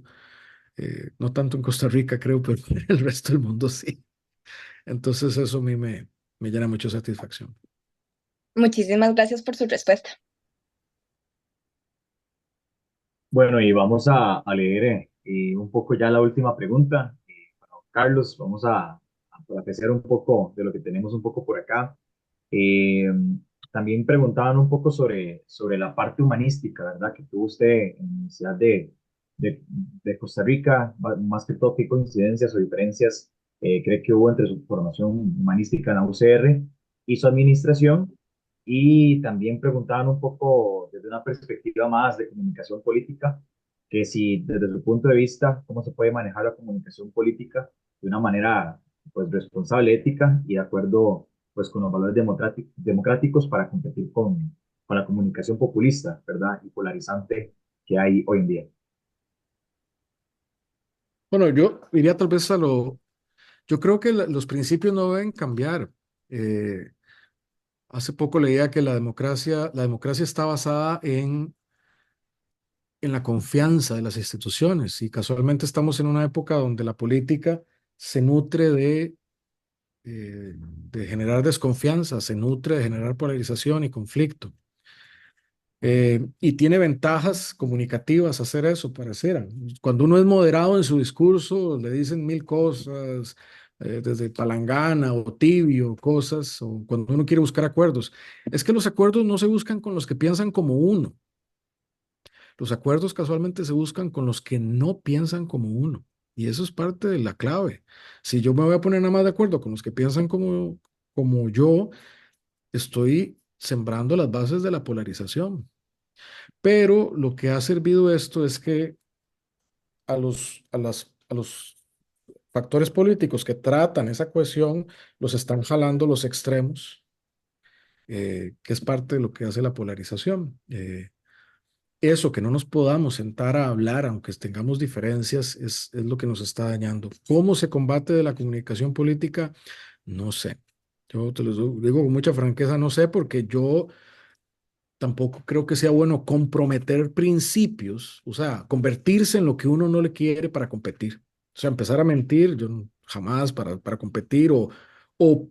No tanto en Costa Rica, creo, pero en el resto del mundo sí. Entonces eso a mí me llena mucha satisfacción. Muchísimas gracias por su respuesta. Bueno, y vamos a leer un poco ya la última pregunta. Bueno, Carlos, vamos a apreciar un poco de lo que tenemos un poco por acá. Eh, También preguntaban un poco sobre la parte humanística, ¿verdad? Que tuvo usted en la Universidad de Costa Rica, más que todo, ¿qué coincidencias o diferencias cree que hubo entre su formación humanística en la UCR y su administración? Y también preguntaban un poco desde una perspectiva más de comunicación política, que si desde su punto de vista, cómo se puede manejar la comunicación política de una manera pues responsable, ética y de acuerdo pues con los valores democráticos para competir con la comunicación populista, ¿verdad? Y polarizante que hay hoy en día. Bueno, yo iría tal vez yo creo que los principios no deben cambiar. Eh, Hace poco leía que la democracia está basada en la confianza de las instituciones y casualmente estamos en una época donde la política se nutre de generar desconfianza, se nutre de generar polarización y conflicto. Y tiene ventajas comunicativas hacer eso, pareciera. Cuando uno es moderado en su discurso, le dicen mil cosas, desde palangana o tibio, cosas, o cuando uno quiere buscar acuerdos. Es que los acuerdos no se buscan con los que piensan como uno. Los acuerdos casualmente se buscan con los que no piensan como uno. Y eso es parte de la clave. Si yo me voy a poner nada más de acuerdo con los que piensan como yo, estoy sembrando las bases de la polarización. Pero lo que ha servido esto es que a los factores políticos que tratan esa cohesión los están jalando los extremos, que es parte de lo que hace la polarización. Eso, que no nos podamos sentar a hablar, aunque tengamos diferencias, es lo que nos está dañando. ¿Cómo se combate de la comunicación política? No sé. Yo te lo digo con mucha franqueza, no sé, porque yo tampoco creo que sea bueno comprometer principios, o sea, convertirse en lo que uno no le quiere para competir. O sea, empezar a mentir, jamás para competir o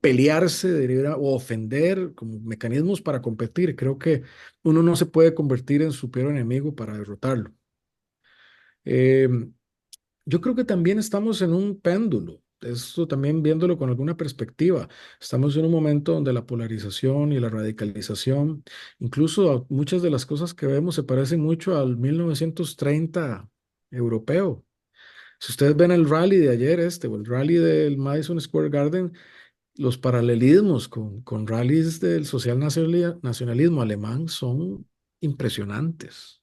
pelearse o ofender como mecanismos para competir. Creo que uno no se puede convertir en su peor enemigo para derrotarlo. Eh, yo creo que también estamos en un péndulo. Esto también viéndolo con alguna perspectiva. Estamos en un momento donde la polarización y la radicalización, incluso muchas de las cosas que vemos se parecen mucho al 1930 europeo. Si ustedes ven el rally de ayer, o el rally del Madison Square Garden, los paralelismos con rallies del social nacionalismo alemán son impresionantes.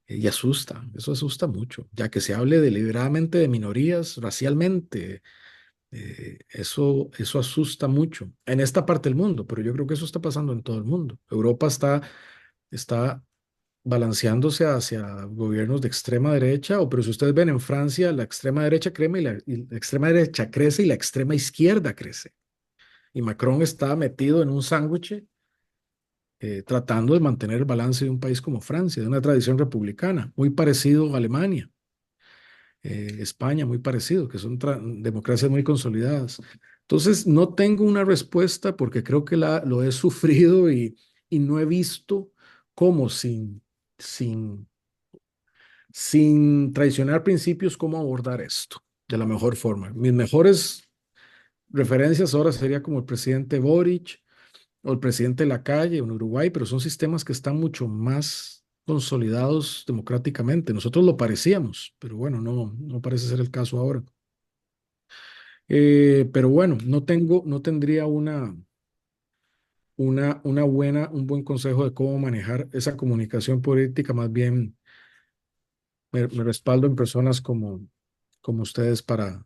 Y asusta, eso asusta mucho, ya que se hable deliberadamente de minorías racialmente, eso asusta mucho en esta parte del mundo, pero yo creo que eso está pasando en todo el mundo. Europa está balanceándose hacia gobiernos de extrema derecha, pero si ustedes ven en Francia, la extrema derecha y la extrema derecha crece y la extrema izquierda crece. Y Macron está metido en un sándwich, tratando de mantener el balance de un país como Francia, de una tradición republicana, muy parecido a Alemania, España, muy parecido, que son democracias muy consolidadas. Entonces, no tengo una respuesta porque creo que lo he sufrido y no he visto cómo sin, sin traicionar principios, cómo abordar esto de la mejor forma. Mis mejores referencias ahora sería como el presidente Boric, o el presidente de la calle en Uruguay, pero son sistemas que están mucho más consolidados democráticamente. Nosotros lo parecíamos, pero bueno, no parece ser el caso ahora. Pero bueno, no tendría un buen consejo de cómo manejar esa comunicación política. Más bien me respaldo en personas como ustedes para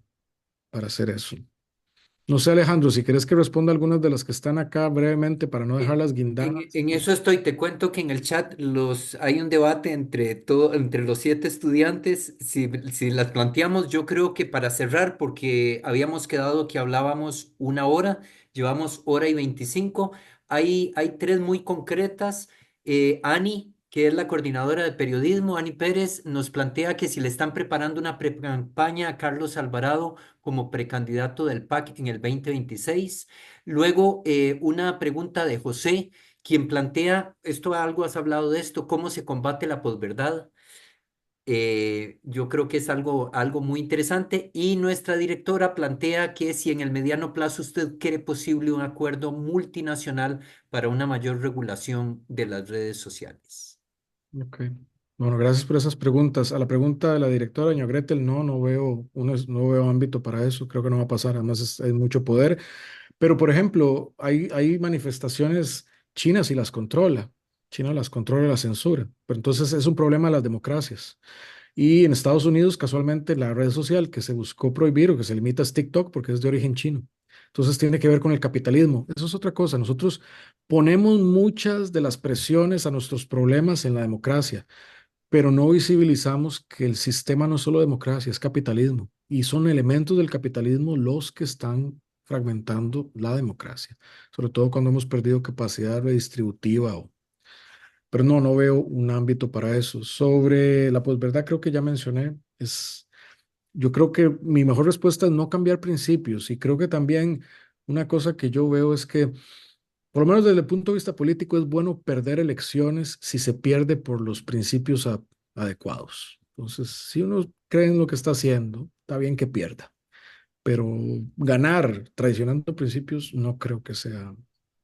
hacer eso. No sé, Alejandro, si quieres que responda algunas de las que están acá brevemente para no dejarlas guindadas. En eso estoy, te cuento que en el chat hay un debate entre los 7 estudiantes. Si las planteamos, yo creo que para cerrar, porque habíamos quedado que hablábamos 1 hora, llevamos 1 hora y 25. Hay tres muy concretas. Ani, que es la coordinadora de periodismo, Ani Pérez, nos plantea que si le están preparando una pre-campaña a Carlos Alvarado como precandidato del PAC en el 2026. Luego, una pregunta de José, quien plantea, algo has hablado de esto, ¿cómo se combate la posverdad? Yo creo que es algo muy interesante. Y nuestra directora plantea que si en el mediano plazo usted cree posible un acuerdo multinacional para una mayor regulación de las redes sociales. Ok. Bueno, gracias por esas preguntas. A la pregunta de la directora, doña Gretel, no veo ámbito para eso. Creo que no va a pasar. Además, hay mucho poder. Pero, por ejemplo, hay manifestaciones chinas y las controla. China las controla la censura. Pero entonces es un problema de las democracias. Y en Estados Unidos, casualmente, la red social que se buscó prohibir o que se limita es TikTok porque es de origen chino. Entonces tiene que ver con el capitalismo. Eso es otra cosa. Nosotros ponemos muchas de las presiones a nuestros problemas en la democracia, pero no visibilizamos que el sistema no es solo democracia, es capitalismo. Y son elementos del capitalismo los que están fragmentando la democracia, sobre todo cuando hemos perdido capacidad redistributiva. Pero no veo un ámbito para eso. Sobre la posverdad, creo que ya mencioné, yo creo que mi mejor respuesta es no cambiar principios y creo que también una cosa que yo veo es que por lo menos desde el punto de vista político, es bueno perder elecciones si se pierde por los principios adecuados. Entonces, si uno cree en lo que está haciendo, está bien que pierda, pero ganar traicionando principios no creo que sea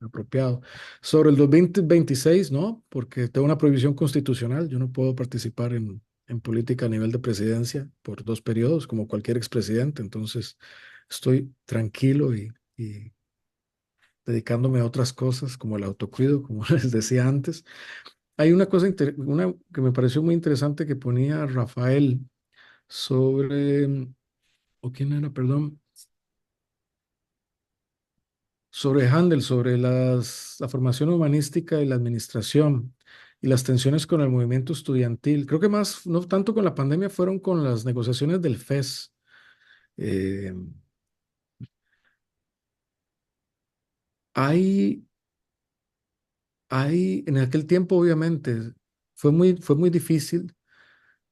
apropiado. Sobre el 2026, no, porque tengo una prohibición constitucional. Yo no puedo participar en política a nivel de presidencia por 2 periodos, como cualquier expresidente. Entonces, estoy tranquilo y dedicándome a otras cosas, como el autocuido, como les decía antes. Hay una cosa una que me pareció muy interesante que ponía Rafael sobre, o quién era, perdón, sobre Handel, sobre la formación humanística y la administración y las tensiones con el movimiento estudiantil. Creo que más, no tanto con la pandemia, fueron con las negociaciones del FES. Eh, hay, en aquel tiempo, obviamente, fue muy difícil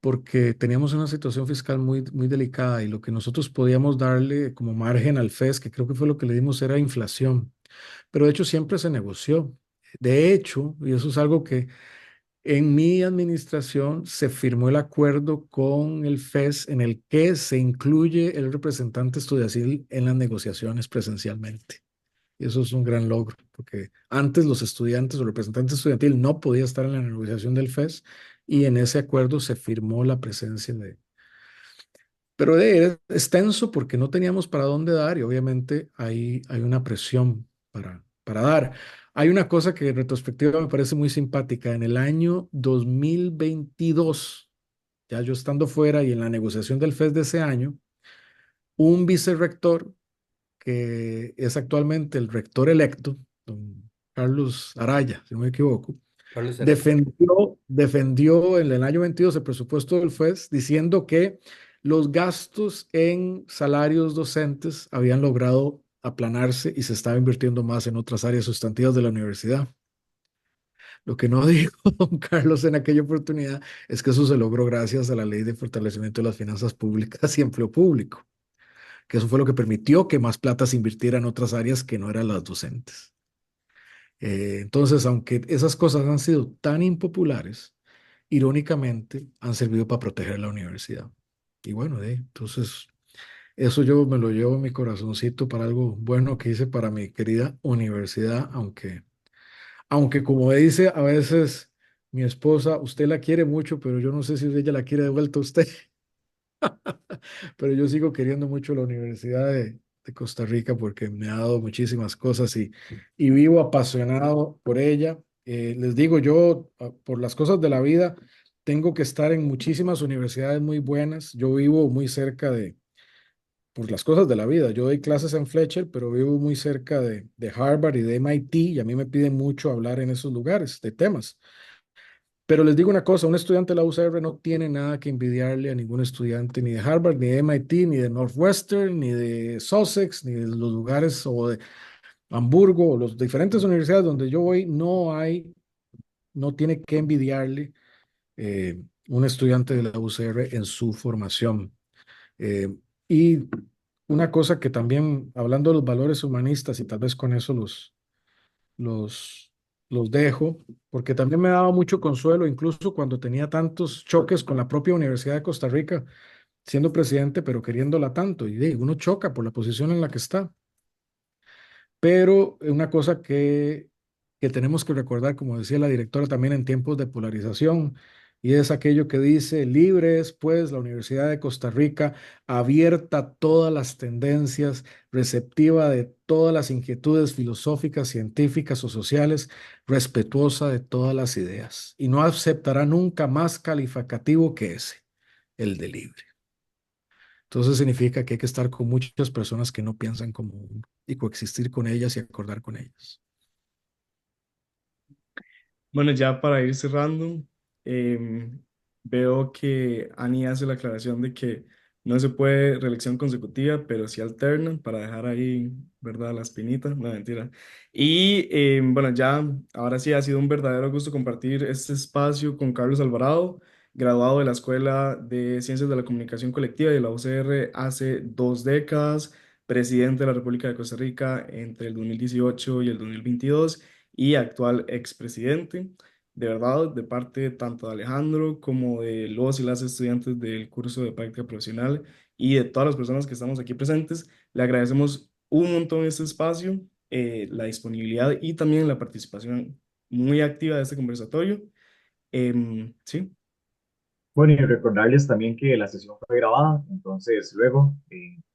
porque teníamos una situación fiscal muy delicada y lo que nosotros podíamos darle como margen al FES, que creo que fue lo que le dimos, era inflación. Pero de hecho siempre se negoció. De hecho, y eso es algo que en mi administración se firmó el acuerdo con el FES en el que se incluye el representante estudiantil en las negociaciones presencialmente. Y eso es un gran logro, porque antes los estudiantes o representantes estudiantil no podía estar en la negociación del FES y en ese acuerdo se firmó la presencia de... Pero era extenso porque no teníamos para dónde dar y obviamente hay una presión para dar. Hay una cosa que en retrospectiva me parece muy simpática. En el año 2022, ya yo estando fuera y en la negociación del FES de ese año, un vicerrector que es actualmente el rector electo, don Carlos Araya, si no me equivoco, Carlos Araya. defendió en el año 22 el presupuesto del FES diciendo que los gastos en salarios docentes habían logrado aplanarse y se estaba invirtiendo más en otras áreas sustantivas de la universidad. Lo que no dijo don Carlos en aquella oportunidad es que eso se logró gracias a la Ley de Fortalecimiento de las Finanzas Públicas y Empleo Público, que eso fue lo que permitió que más plata se invirtiera en otras áreas que no eran las docentes. Entonces, aunque esas cosas han sido tan impopulares, irónicamente han servido para proteger la universidad. Y bueno, entonces eso yo me lo llevo en mi corazoncito para algo bueno que hice para mi querida universidad, aunque como dice a veces mi esposa, usted la quiere mucho, pero yo no sé si ella la quiere de vuelta a usted. Pero yo sigo queriendo mucho la Universidad de Costa Rica porque me ha dado muchísimas cosas y vivo apasionado por ella. Les digo, yo por las cosas de la vida tengo que estar en muchísimas universidades muy buenas. Yo vivo muy cerca por las cosas de la vida. Yo doy clases en Fletcher, pero vivo muy cerca de Harvard y de MIT y a mí me piden mucho hablar en esos lugares de temas. Pero les digo una cosa, un estudiante de la UCR no tiene nada que envidiarle a ningún estudiante ni de Harvard, ni de MIT, ni de Northwestern, ni de Sussex, ni de los lugares o de Hamburgo o las diferentes universidades donde yo voy, no tiene que envidiarle un estudiante de la UCR en su formación. Eh, y una cosa que también, hablando de los valores humanistas, y tal vez con eso los, los dejo, porque también me daba mucho consuelo, incluso cuando tenía tantos choques con la propia Universidad de Costa Rica, siendo presidente, pero queriéndola tanto, y uno choca por la posición en la que está. Pero una cosa que tenemos que recordar, como decía la directora, también en tiempos de polarización, y es aquello que dice, libre es pues la Universidad de Costa Rica, abierta a todas las tendencias, receptiva de todas las inquietudes filosóficas, científicas o sociales, respetuosa de todas las ideas, y no aceptará nunca más calificativo que ese, el de libre. Entonces significa que hay que estar con muchas personas que no piensan como uno y coexistir con ellas y acordar con ellas. Bueno, ya para ir cerrando, em, veo que Ani hace la aclaración de que no se puede reelección consecutiva, pero sí alternan para dejar ahí, ¿verdad? La espinita, no mentira. Y bueno, ya, ahora sí ha sido un verdadero gusto compartir este espacio con Carlos Alvarado, graduado de la Escuela de Ciencias de la Comunicación Colectiva de la UCR hace 2 décadas, presidente de la República de Costa Rica entre el 2018 y el 2022 y actual expresidente. De verdad, de parte tanto de Alejandro como de los y las estudiantes del curso de práctica profesional y de todas las personas que estamos aquí presentes, le agradecemos un montón este espacio, la disponibilidad y también la participación muy activa de este conversatorio. Sí. Bueno, y recordarles también que la sesión fue grabada, entonces luego,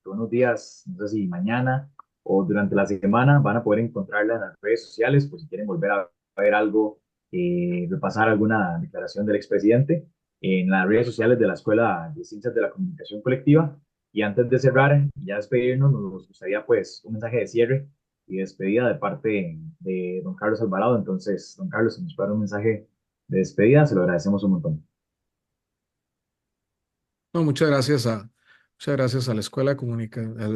unos días, no sé si mañana o durante la semana, van a poder encontrarla en las redes sociales, por si quieren volver a ver algo, repasar alguna declaración del expresidente, en las redes sociales de la Escuela de Ciencias de la Comunicación Colectiva. Y antes de cerrar y ya despedirnos, nos gustaría pues un mensaje de cierre y despedida de parte de don Carlos Alvarado. Entonces, don Carlos, si nos puede dar un mensaje de despedida, se lo agradecemos un montón. No, muchas gracias a la a la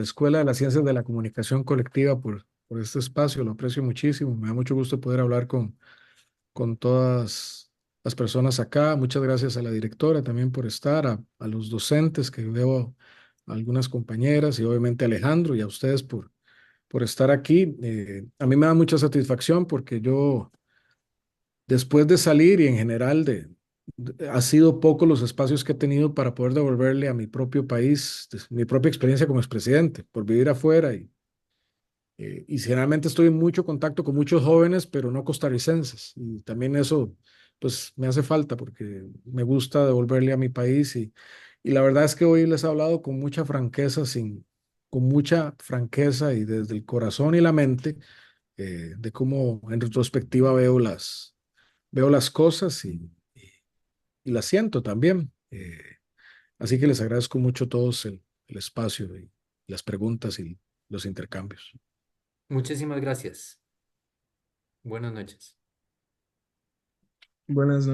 Escuela de las Ciencias de la Comunicación Colectiva por este espacio, lo aprecio muchísimo. Me da mucho gusto poder hablar con todas las personas acá. Muchas gracias a la directora también por estar, a los docentes que veo, a algunas compañeras y obviamente a Alejandro y a ustedes por estar aquí. A mí me da mucha satisfacción porque yo, después de salir y en general ha sido poco los espacios que he tenido para poder devolverle a mi propio país mi propia experiencia como expresidente, por vivir afuera y generalmente estoy en mucho contacto con muchos jóvenes, pero no costarricenses. Y también eso, pues, me hace falta porque me gusta devolverle a mi país. Y la verdad es que hoy les he hablado con mucha franqueza, con mucha franqueza y desde el corazón y la mente, de cómo en retrospectiva veo las cosas y las siento también. Así que les agradezco mucho a todos el espacio y las preguntas y los intercambios. Muchísimas gracias. Buenas noches. Buenas noches.